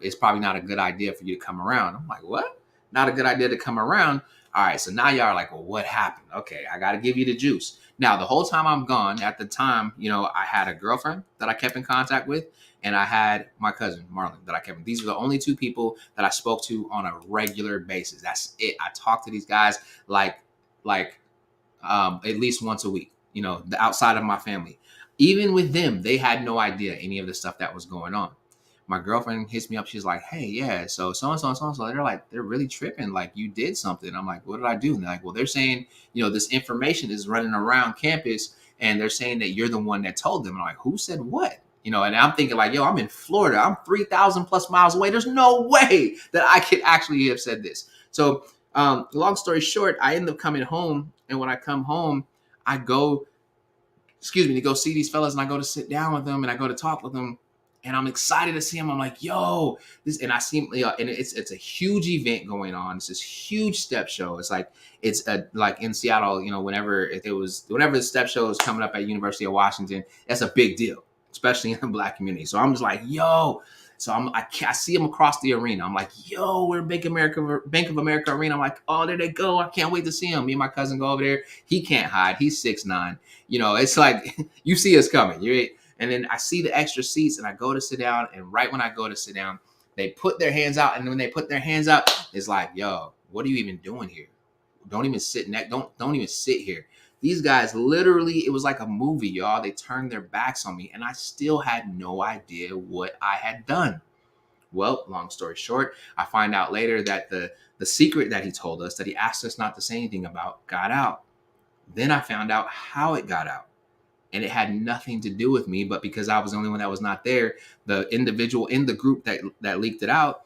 it's probably not a good idea for you to come around. I'm like, what? Not a good idea to come around? All right, so now y'all are like, well, what happened? Okay, I got to give you the juice. Now, the whole time I'm gone, at the time, I had a girlfriend that I kept in contact with, and I had my cousin, Marlon, that I kept. These are the only two people that I spoke to on a regular basis. That's it. I talked to these guys like at least once a week, the outside of my family. Even with them, they had no idea any of the stuff that was going on. My girlfriend hits me up. She's like, hey, yeah, so and so and so and so. They're like, they're really tripping. Like, you did something. I'm like, what did I do? And they're like, well, they're saying, this information is running around campus, and they're saying that you're the one that told them. And I'm like, who said what? And I'm thinking like, yo, I'm in Florida. I'm 3,000 plus miles away. There's no way that I could actually have said this. So long story short, I end up coming home. And when I come home, I go, to go see these fellas, and I go to sit down with them, and I go to talk with them, and I'm excited to see them. I'm like, yo, this, and I see, and it's a huge event going on. It's this huge step show. It's like, like in Seattle, whenever the step show is coming up at University of Washington, that's a big deal, especially in the Black community. So I'm just like, yo. So I see them across the arena. I'm like, yo, we're Bank of America Arena. I'm like, oh, there they go. I can't wait to see them. Me and my cousin go over there. He can't hide. He's 6'9". It's like, you see us coming. And then I see the extra seats, and I go to sit down. And right when I go to sit down, they put their hands out. And when they put their hands out, it's like, yo, what are you even doing here? Don't even sit don't even sit here. These guys literally, it was like a movie, y'all. They turned their backs on me, and I still had no idea what I had done. Well, long story short, I find out later that the secret that he told us, that he asked us not to say anything about, got out. Then I found out how it got out. And it had nothing to do with me, but because I was the only one that was not there, the individual in the group that leaked it out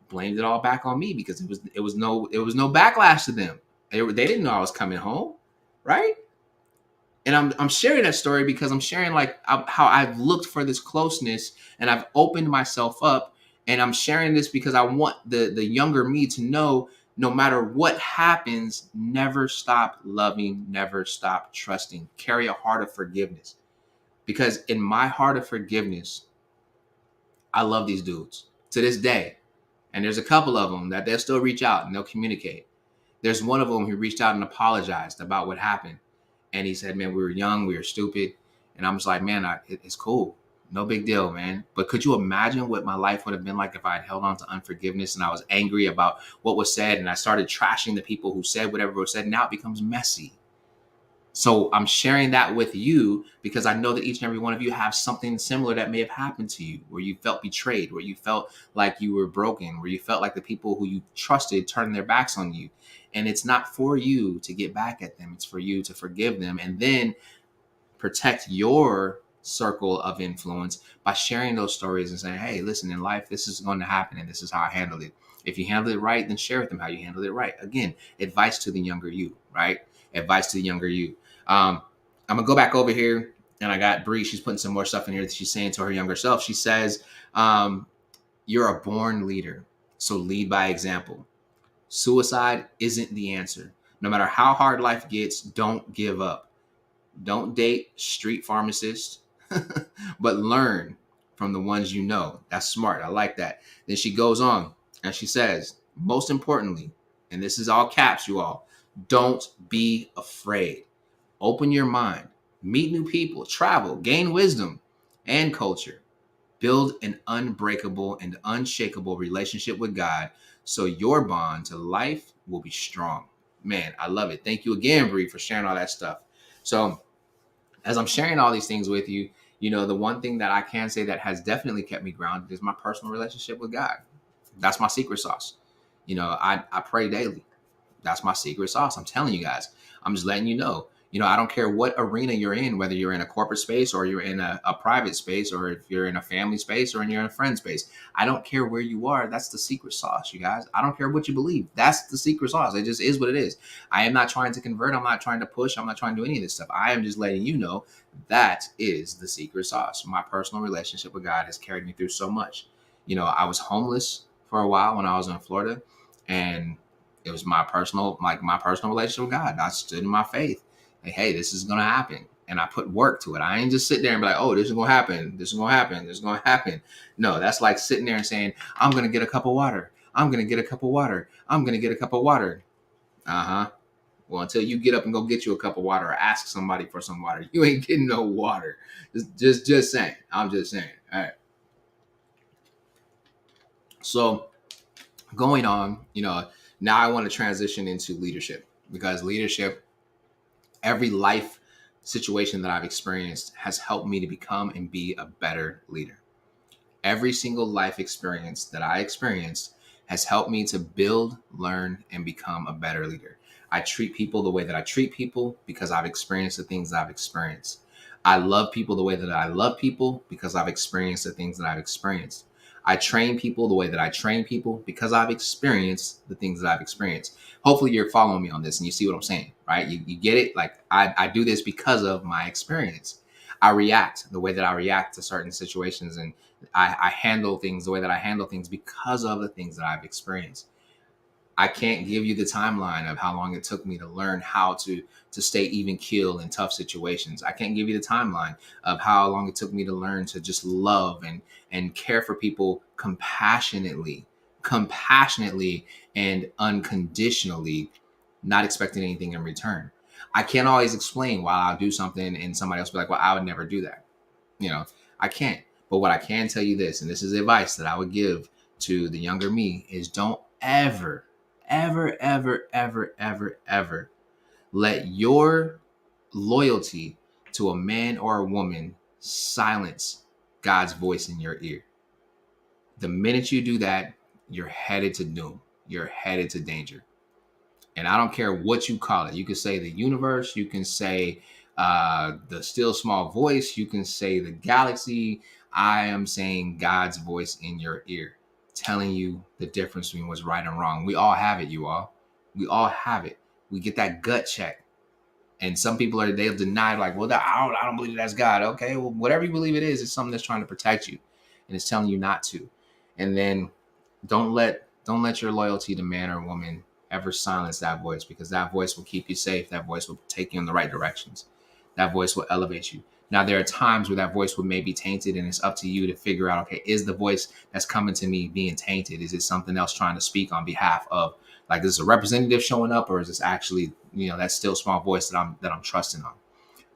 blamed it all back on me, because it was no backlash to them. They didn't know I was coming home, right? And I'm sharing that story because I'm sharing like how I've looked for this closeness, and I've opened myself up, and I'm sharing this because I want the younger me to know, no matter what happens, never stop loving, never stop trusting. Carry a heart of forgiveness, because in my heart of forgiveness, I love these dudes to this day. And there's a couple of them that they'll still reach out and they'll communicate. There's one of them who reached out and apologized about what happened. And he said, man, we were young, we were stupid. And I'm just like, man, it's cool. No big deal, man. But could you imagine what my life would have been like if I had held on to unforgiveness, and I was angry about what was said, and I started trashing the people who said whatever was said? Now it becomes messy. So I'm sharing that with you because I know that each and every one of you have something similar that may have happened to you, where you felt betrayed, where you felt like you were broken, where you felt like the people who you trusted turned their backs on you. And it's not for you to get back at them. It's for you to forgive them, and then protect your circle of influence by sharing those stories and saying, hey, listen, in life, this is going to happen, and this is how I handled it. If you handled it right, then share with them how you handled it right. Again, advice to the younger you, right? Advice to the younger you. I'm going to go back over here, and I got Bree. She's putting some more stuff in here that she's saying to her younger self. She says, you're a born leader, so lead by example. Suicide isn't the answer. No matter how hard life gets, don't give up. Don't date street pharmacists, but learn from the ones you know. That's smart. I like that. Then she goes on and she says, most importantly, and this is all caps, you all, don't be afraid. Open your mind, meet new people, travel, gain wisdom and culture. Build an unbreakable and unshakable relationship with God, so your bond to life will be strong. Man, I love it. Thank you again, Bree, for sharing all that stuff. So as I'm sharing all these things with you, the one thing that I can say that has definitely kept me grounded is my personal relationship with God. That's my secret sauce. I pray daily. That's my secret sauce. I'm telling you guys. I'm just letting you know. I don't care what arena you're in, whether you're in a corporate space or you're in a private space, or if you're in a family space or you're in a friend space. I don't care where you are. That's the secret sauce, you guys. I don't care what you believe. That's the secret sauce. It just is what it is. I am not trying to convert. I'm not trying to push. I'm not trying to do any of this stuff. I am just letting you know that is the secret sauce. My personal relationship with God has carried me through so much. I was homeless for a while when I was in Florida, and it was my personal relationship with God. I stood in my faith. Like, hey, this is gonna happen. And I put work to it. I ain't just sit there and be like, oh, this is gonna happen. This is gonna happen. This is gonna happen. No, that's like sitting there and saying, I'm gonna get a cup of water. I'm gonna get a cup of water. I'm gonna get a cup of water. Uh-huh. Well, until you get up and go get you a cup of water or ask somebody for some water, you ain't getting no water. Just saying. I'm just saying. All right. So going on, now I want to transition into leadership, because leadership, every life situation that I've experienced has helped me to become and be a better leader. Every single life experience that I experienced has helped me to build, learn, and become a better leader. I treat people the way that I treat people because I've experienced the things that I've experienced. I love people the way that I love people because I've experienced the things that I've experienced. I train people the way that I train people because I've experienced the things that I've experienced. Hopefully you're following me on this and you see what I'm saying, right? You get it? Like I do this because of my experience. I react the way that I react to certain situations, and I handle things the way that I handle things because of the things that I've experienced. I can't give you the timeline of how long it took me to learn how to stay even keel in tough situations. I can't give you the timeline of how long it took me to learn to just love and care for people compassionately and unconditionally, not expecting anything in return. I can't always explain why I'll do something and somebody else will be like, well, I would never do that. I can't. But what I can tell you this, and this is advice that I would give to the younger me, is don't ever, ever, ever, ever, ever, ever let your loyalty to a man or a woman silence God's voice in your ear. The minute you do that, you're headed to doom. You're headed to danger. And I don't care what you call it. You can say the universe. You can say the still small voice. You can say the galaxy. I am saying God's voice in your ear, telling you the difference between what's right and wrong. We all have it, you all. We all have it. We get that gut check. And some people they'll deny, like, well, I don't believe that's God. Okay, well, whatever you believe it is, it's something that's trying to protect you, and it's telling you not to. And then don't let your loyalty to man or woman ever silence that voice, because that voice will keep you safe. That voice will take you in the right directions. That voice will elevate you. Now, there are times where that voice will maybe tainted, and it's up to you to figure out, okay, is the voice that's coming to me being tainted? Is it something else trying to speak on behalf of, like, this is a representative showing up, or is this actually, that still small voice that I'm trusting on?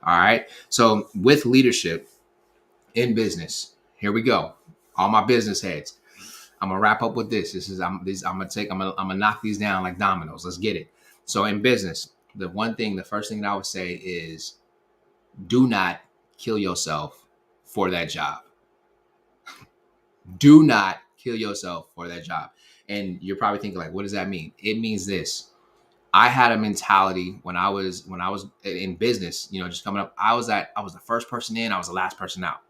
All right. So with leadership in business, here we go. All my business heads. I'm gonna wrap up with this. I'm gonna knock these down like dominoes. Let's get it. So in business, the first thing that I would say is, do not kill yourself for that job. Do not kill yourself for that job. And you're probably thinking, like, what does that mean? It means this. I had a mentality when I was in business, just coming up. I was the first person in, I was the last person out.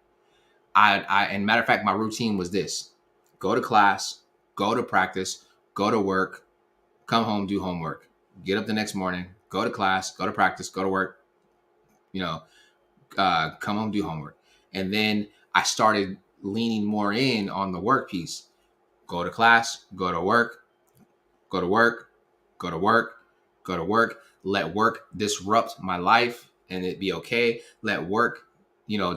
And matter of fact, my routine was this: go to class, go to practice, go to work, come home, do homework, get up the next morning, go to class, go to practice, go to work, come home, do homework. And then I started leaning more in on the work piece. Go to class, go to work, go to work, go to work, go to work. Let work disrupt my life and it be okay. Let work,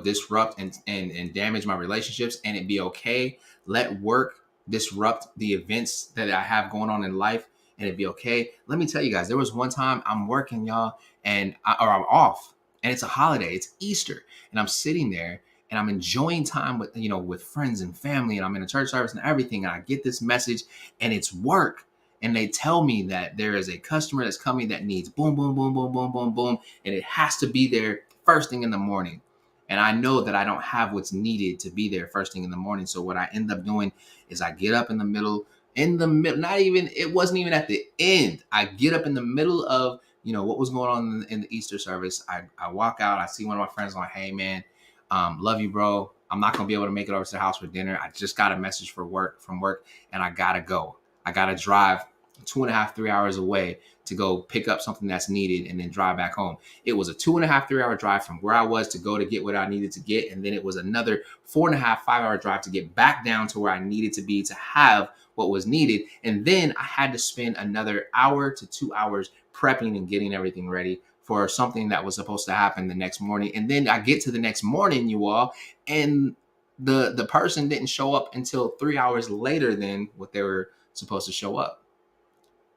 disrupt and damage my relationships and it be okay. Let work disrupt the events that I have going on in life and it be okay. Let me tell you guys, there was one time I'm working, y'all, or I'm off, and it's a holiday, it's Easter, and I'm sitting there and I'm enjoying time with friends and family, and I'm in a church service and everything, and I get this message and it's work. And they tell me that there is a customer that's coming that needs boom, boom, boom, boom, boom, boom, boom. And it has to be there first thing in the morning. And I know that I don't have what's needed to be there first thing in the morning. So what I end up doing is I get up in the middle, it wasn't even at the end. I get up in the middle of what was going on in the Easter service. I walk out, I see one of my friends like, hey man, love you, bro. I'm not gonna be able to make it over to the house for dinner. I just got a message from work, and I gotta go. I gotta drive 2.5, 3 hours away to go pick up something that's needed and then drive back home. It was a 2.5, 3 hour drive from where I was to go to get what I needed to get. And then it was another 4.5, 5 hour drive to get back down to where I needed to be to have what was needed. And then I had to spend another hour to 2 hours prepping and getting everything ready for something that was supposed to happen the next morning. And then I get to the next morning, you all, and the person didn't show up until 3 hours later than what they were supposed to show up.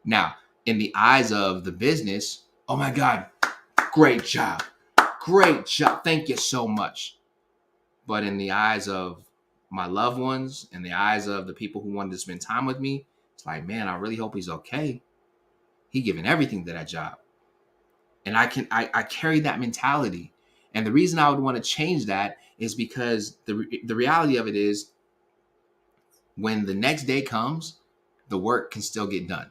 Now, in the eyes of the business, oh my God, great job. Great job. Thank you so much. But in the eyes of my loved ones, in the eyes of the people who wanted to spend time with me, it's like, man, I really hope he's okay. He giving everything to that job. And I carry that mentality. And the reason I would want to change that is because the reality of it is when the next day comes, the work can still get done.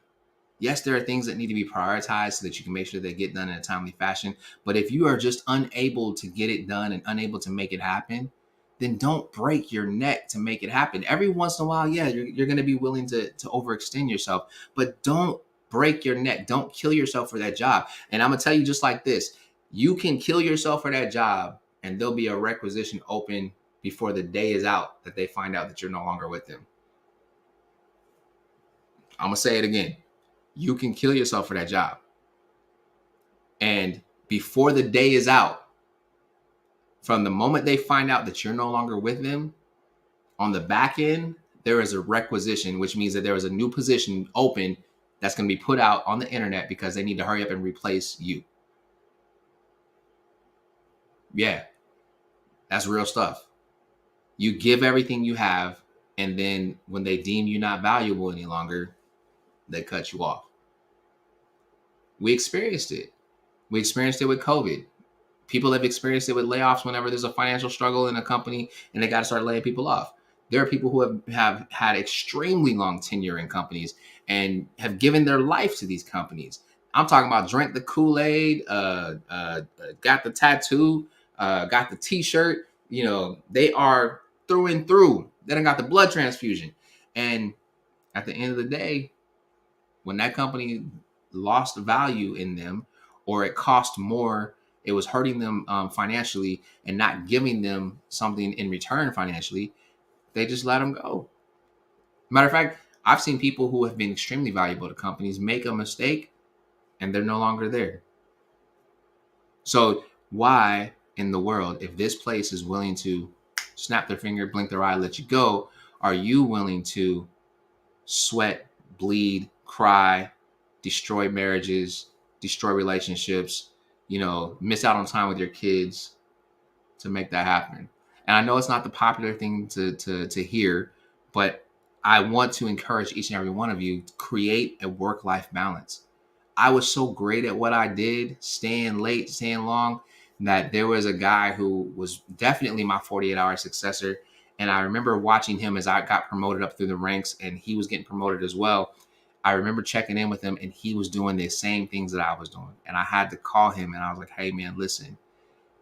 Yes, there are things that need to be prioritized so that you can make sure they get done in a timely fashion. But if you are just unable to get it done and unable to make it happen, then don't break your neck to make it happen. Every once in a while, yeah, you're going to be willing to overextend yourself, but don't break your neck. Don't kill yourself for that job. And I'm going to tell you just like this, you can kill yourself for that job and there'll be a requisition open before the day is out that they find out that you're no longer with them. I'm going to say it again. You can kill yourself for that job. And before the day is out, from the moment they find out that you're no longer with them, on the back end, there is a requisition, which means that there is a new position open that's going to be put out on the internet because they need to hurry up and replace you. Yeah, that's real stuff. You give everything you have, and then when they deem you not valuable any longer, they cut you off. We experienced it. We experienced it with COVID. People have experienced it with layoffs whenever there's a financial struggle in a company and they got to start laying people off. There are people who have had extremely long tenure in companies and have given their life to these companies. I'm talking about drank the Kool-Aid, got the tattoo, got the t-shirt. They are through and through. They done got the blood transfusion. And at the end of the day, when that company lost value in them or it cost more, it was hurting them financially and not giving them something in return financially, they just let them go. Matter of fact, I've seen people who have been extremely valuable to companies make a mistake and they're no longer there. So why in the world, if this place is willing to snap their finger, blink their eye, let you go, are you willing to sweat, bleed, cry, destroy marriages, destroy relationships, miss out on time with your kids to make that happen? And I know it's not the popular thing to hear, but I want to encourage each and every one of you to create a work-life balance. I was so great at what I did, staying late, staying long, that there was a guy who was definitely my 48-hour successor. And I remember watching him as I got promoted up through the ranks and he was getting promoted as well. I remember checking in with him and he was doing the same things that I was doing. And I had to call him and I was like, hey man, listen,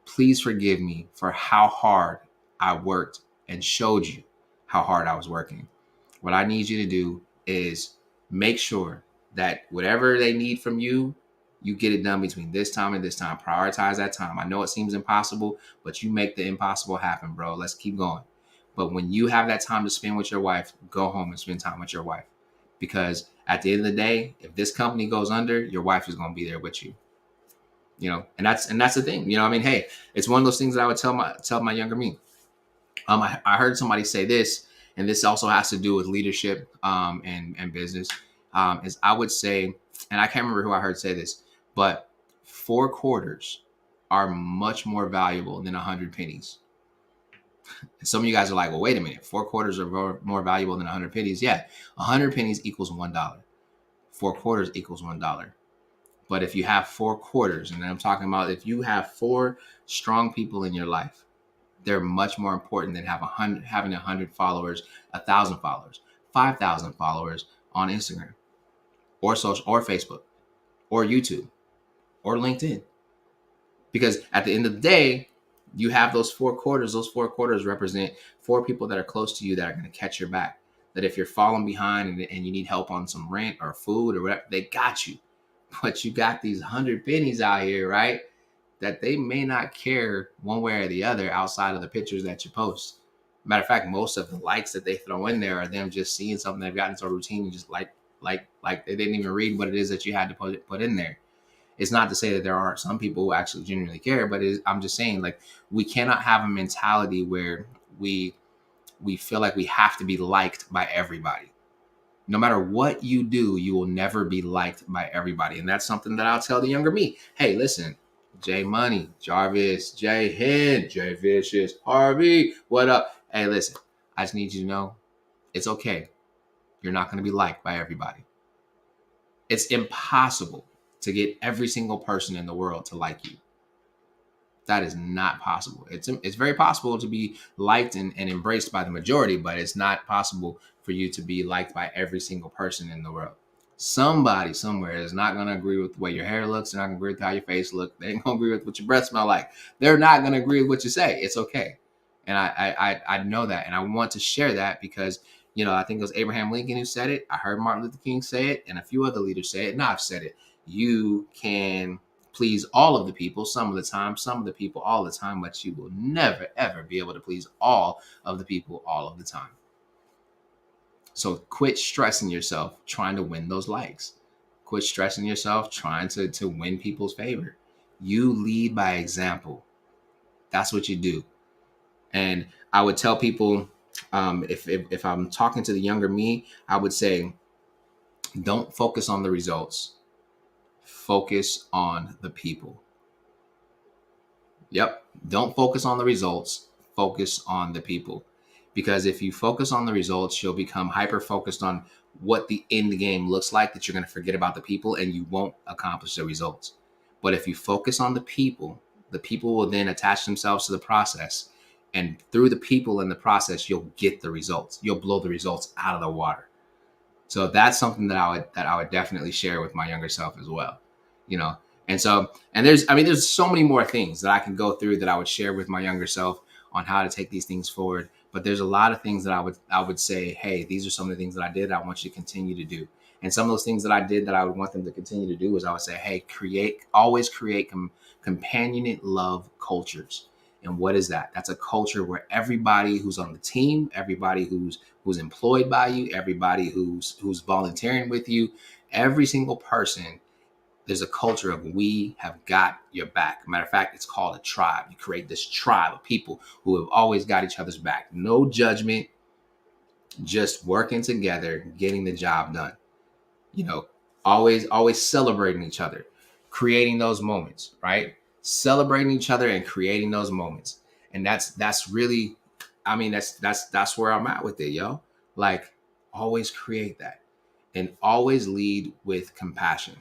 please forgive me for how hard I worked and showed you how hard I was working. What I need you to do is make sure that whatever they need from you, you get it done between this time and this time. Prioritize that time. I know it seems impossible, but you make the impossible happen, bro. Let's keep going. But when you have that time to spend with your wife, go home and spend time with your wife. Because at the end of the day, if this company goes under, your wife is going to be there with you. And that's the thing. Hey, it's one of those things that I would tell my younger me. I heard somebody say this, and this also has to do with leadership and business. Is I would say, and I can't remember who I heard say this, but 4 quarters are much more valuable than 100 pennies. And some of you guys are like, well, wait a minute, 4 quarters are more valuable than 100 pennies. Yeah, 100 pennies equals $1. 4 quarters equals $1. But if you have 4 quarters, and I'm talking about if you have 4 strong people in your life, they're much more important than having 100 followers, 1,000 followers, 5,000 followers on Instagram or social or Facebook or YouTube. or LinkedIn. Because at the end of the day, you have those 4 quarters. Those 4 quarters represent 4 people that are close to you that are going to catch your back. That if you're falling behind and you need help on some rent or food or whatever, they got you. But you got these 100 pennies out here, right? That they may not care one way or the other outside of the pictures that you post. Matter of fact, most of the likes that they throw in there are them just seeing something they've gotten into a routine and just like they didn't even read what it is that you had to put in there. It's not to say that there aren't some people who actually genuinely care, but I'm just saying, like, we cannot have a mentality where we feel like we have to be liked by everybody. No matter what you do, you will never be liked by everybody. And that's something that I'll tell the younger me. Hey, listen, J Money, Jarvis, J Hen, J Vicious, Harvey, what up? Hey, listen, I just need you to know it's okay. You're not going to be liked by everybody. It's impossible to get every single person in the world to like you. That is not possible. It's very possible to be liked and embraced by the majority, but it's not possible for you to be liked by every single person in the world. Somebody somewhere is not going to agree with the way your hair looks. They're not going to agree with how your face looks. They ain't going to agree with what your breath smell like. They're not going to agree with what you say. It's okay. And I know that. And I want to share that because, I think it was Abraham Lincoln who said it. I heard Martin Luther King say it and a few other leaders say it. And I've said it. You can please all of the people some of the time, some of the people all the time, but you will never, ever be able to please all of the people all of the time. So quit stressing yourself trying to win those likes. Quit stressing yourself trying to win people's favor. You lead by example. That's what you do. And I would tell people, if I'm talking to the younger me, I would say, don't focus on the results. Focus on the people. Yep. Don't focus on the results. Focus on the people. Because if you focus on the results, you'll become hyper focused on what the end game looks like, that you're going to forget about the people and you won't accomplish the results. But if you focus on the people will then attach themselves to the process. And through the people in the process, you'll get the results. You'll blow the results out of the water. So that's something that I would definitely share with my younger self as well. And there's so many more things that I can go through that I would share with my younger self on how to take these things forward. But there's a lot of things that I would say, hey, these are some of the things that I did. I want you to continue to do. And some of those things that I did that I would want them to continue to do is I would say, hey, always create companionate love cultures. And what is that? That's a culture where everybody who's on the team, everybody who's employed by you, everybody who's volunteering with you, every single person, there's a culture of we have got your back. Matter of fact, it's called a tribe. You create this tribe of people who have always got each other's back. No judgment, just working together, getting the job done. Always celebrating each other, creating those moments, right? Celebrating each other and creating those moments. And that's really, that's where I'm at with it, yo. Like, always create that and always lead with compassion.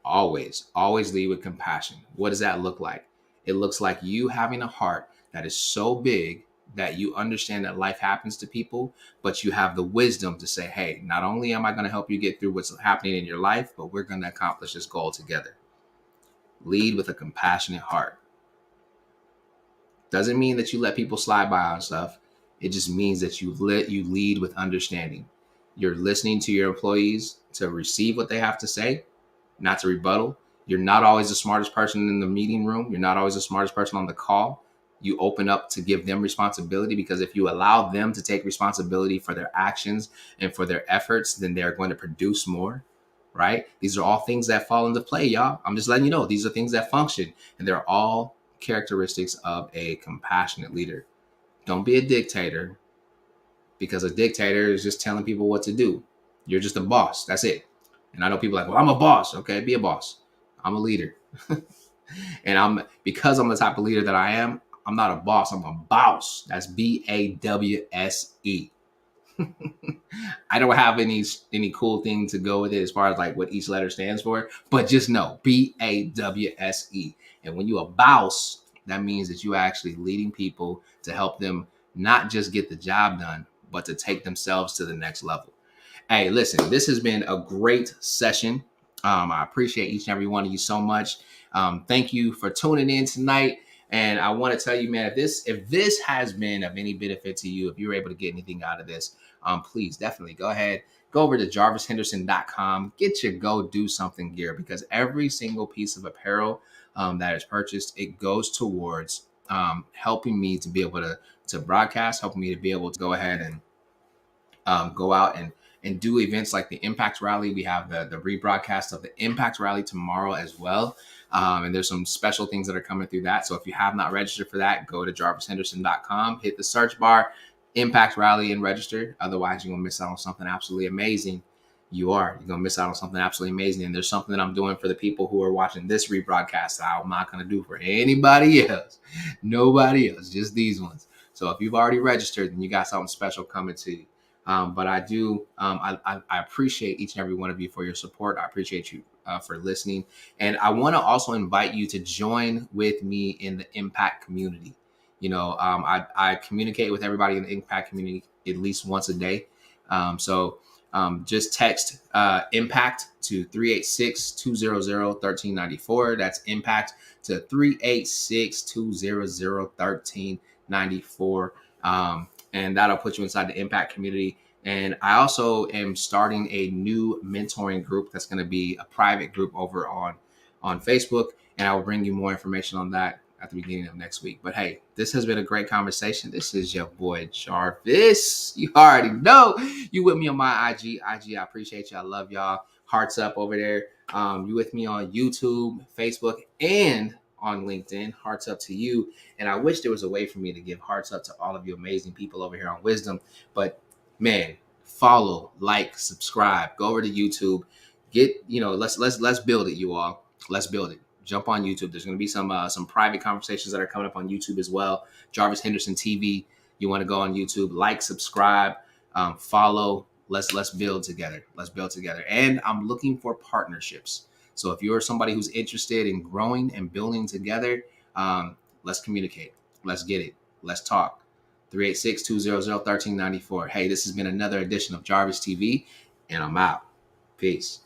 Always lead with compassion. What does that look like? It looks like you having a heart that is so big that you understand that life happens to people, but you have the wisdom to say, hey, not only am I going to help you get through what's happening in your life, but we're going to accomplish this goal together. Lead with a compassionate heart. Doesn't mean that you let people slide by on stuff. It just means that you lead with understanding. You're listening to your employees to receive what they have to say, not to rebuttal. You're not always the smartest person in the meeting room. You're not always the smartest person on the call. You open up to give them responsibility, because if you allow them to take responsibility for their actions and for their efforts, then they're going to produce more, right? These are all things that fall into play, y'all. I'm just letting you know, these are things that function, and they're all characteristics of a compassionate leader. Don't be a dictator, because a dictator is just telling people what to do. You're just a boss. That's it. And I know people are like, well, I'm a boss. Okay, be a boss. I'm a leader. And because I'm the type of leader that I am, I'm not a boss. I'm a boss. That's BAWSE. I don't have any cool thing to go with it as far as like what each letter stands for, but just know BAWSE. And when you a boss, that means that you are actually leading people to help them not just get the job done, but to take themselves to the next level. Hey, listen, this has been a great session. I appreciate each and every one of you so much. Thank you for tuning in tonight. And I want to tell you, man, if this has been of any benefit to you, if you're able to get anything out of this, please definitely go ahead, go over to jarvishenderson.com, get your go do something gear, because every single piece of apparel that is purchased, it goes towards helping me to be able to broadcast, helping me to be able to go ahead and go out and do events like the Impact Rally. We have the rebroadcast of the Impact Rally tomorrow as well. And there's some special things that are coming through that. So if you have not registered for that, go to jarvishenderson.com, hit the search bar, Impact Rally, and register. Otherwise, you're going to miss out on something absolutely amazing. You're going to miss out on something absolutely amazing. And there's something that I'm doing for the people who are watching this rebroadcast that I'm not going to do for anybody else. Nobody else, just these ones. So if you've already registered, then you got something special coming to you. But I do, I appreciate each and every one of you for your support. I appreciate you for listening. And I want to also invite you to join with me in the Impact community. I communicate with everybody in the Impact community at least once a day. So just text Impact to 386-200-1394. That's Impact to 386-200-1394. And that'll put you inside the Impact community. And I also am starting a new mentoring group that's going to be a private group over on Facebook. And I will bring you more information on that at the beginning of next week. But hey, this has been a great conversation. This is your boy Jarvis. You already know. You with me on my IG. I appreciate you. I love y'all. Hearts up over there. You with me on YouTube, Facebook, and on LinkedIn. Hearts up to you. And I wish there was a way for me to give hearts up to all of you amazing people over here on Wisdom. But man, follow, like, subscribe, go over to YouTube. Let's build it, you all. Let's build it. Jump on YouTube. There's going to be some private conversations that are coming up on YouTube as well. Jarvis Henderson TV. You want to go on YouTube, like, subscribe, follow. Let's build together. Let's build together. And I'm looking for partnerships. So if you're somebody who's interested in growing and building together, let's communicate. Let's get it. Let's talk. 386-200-1394. Hey, this has been another edition of Jarvis TV, and I'm out. Peace.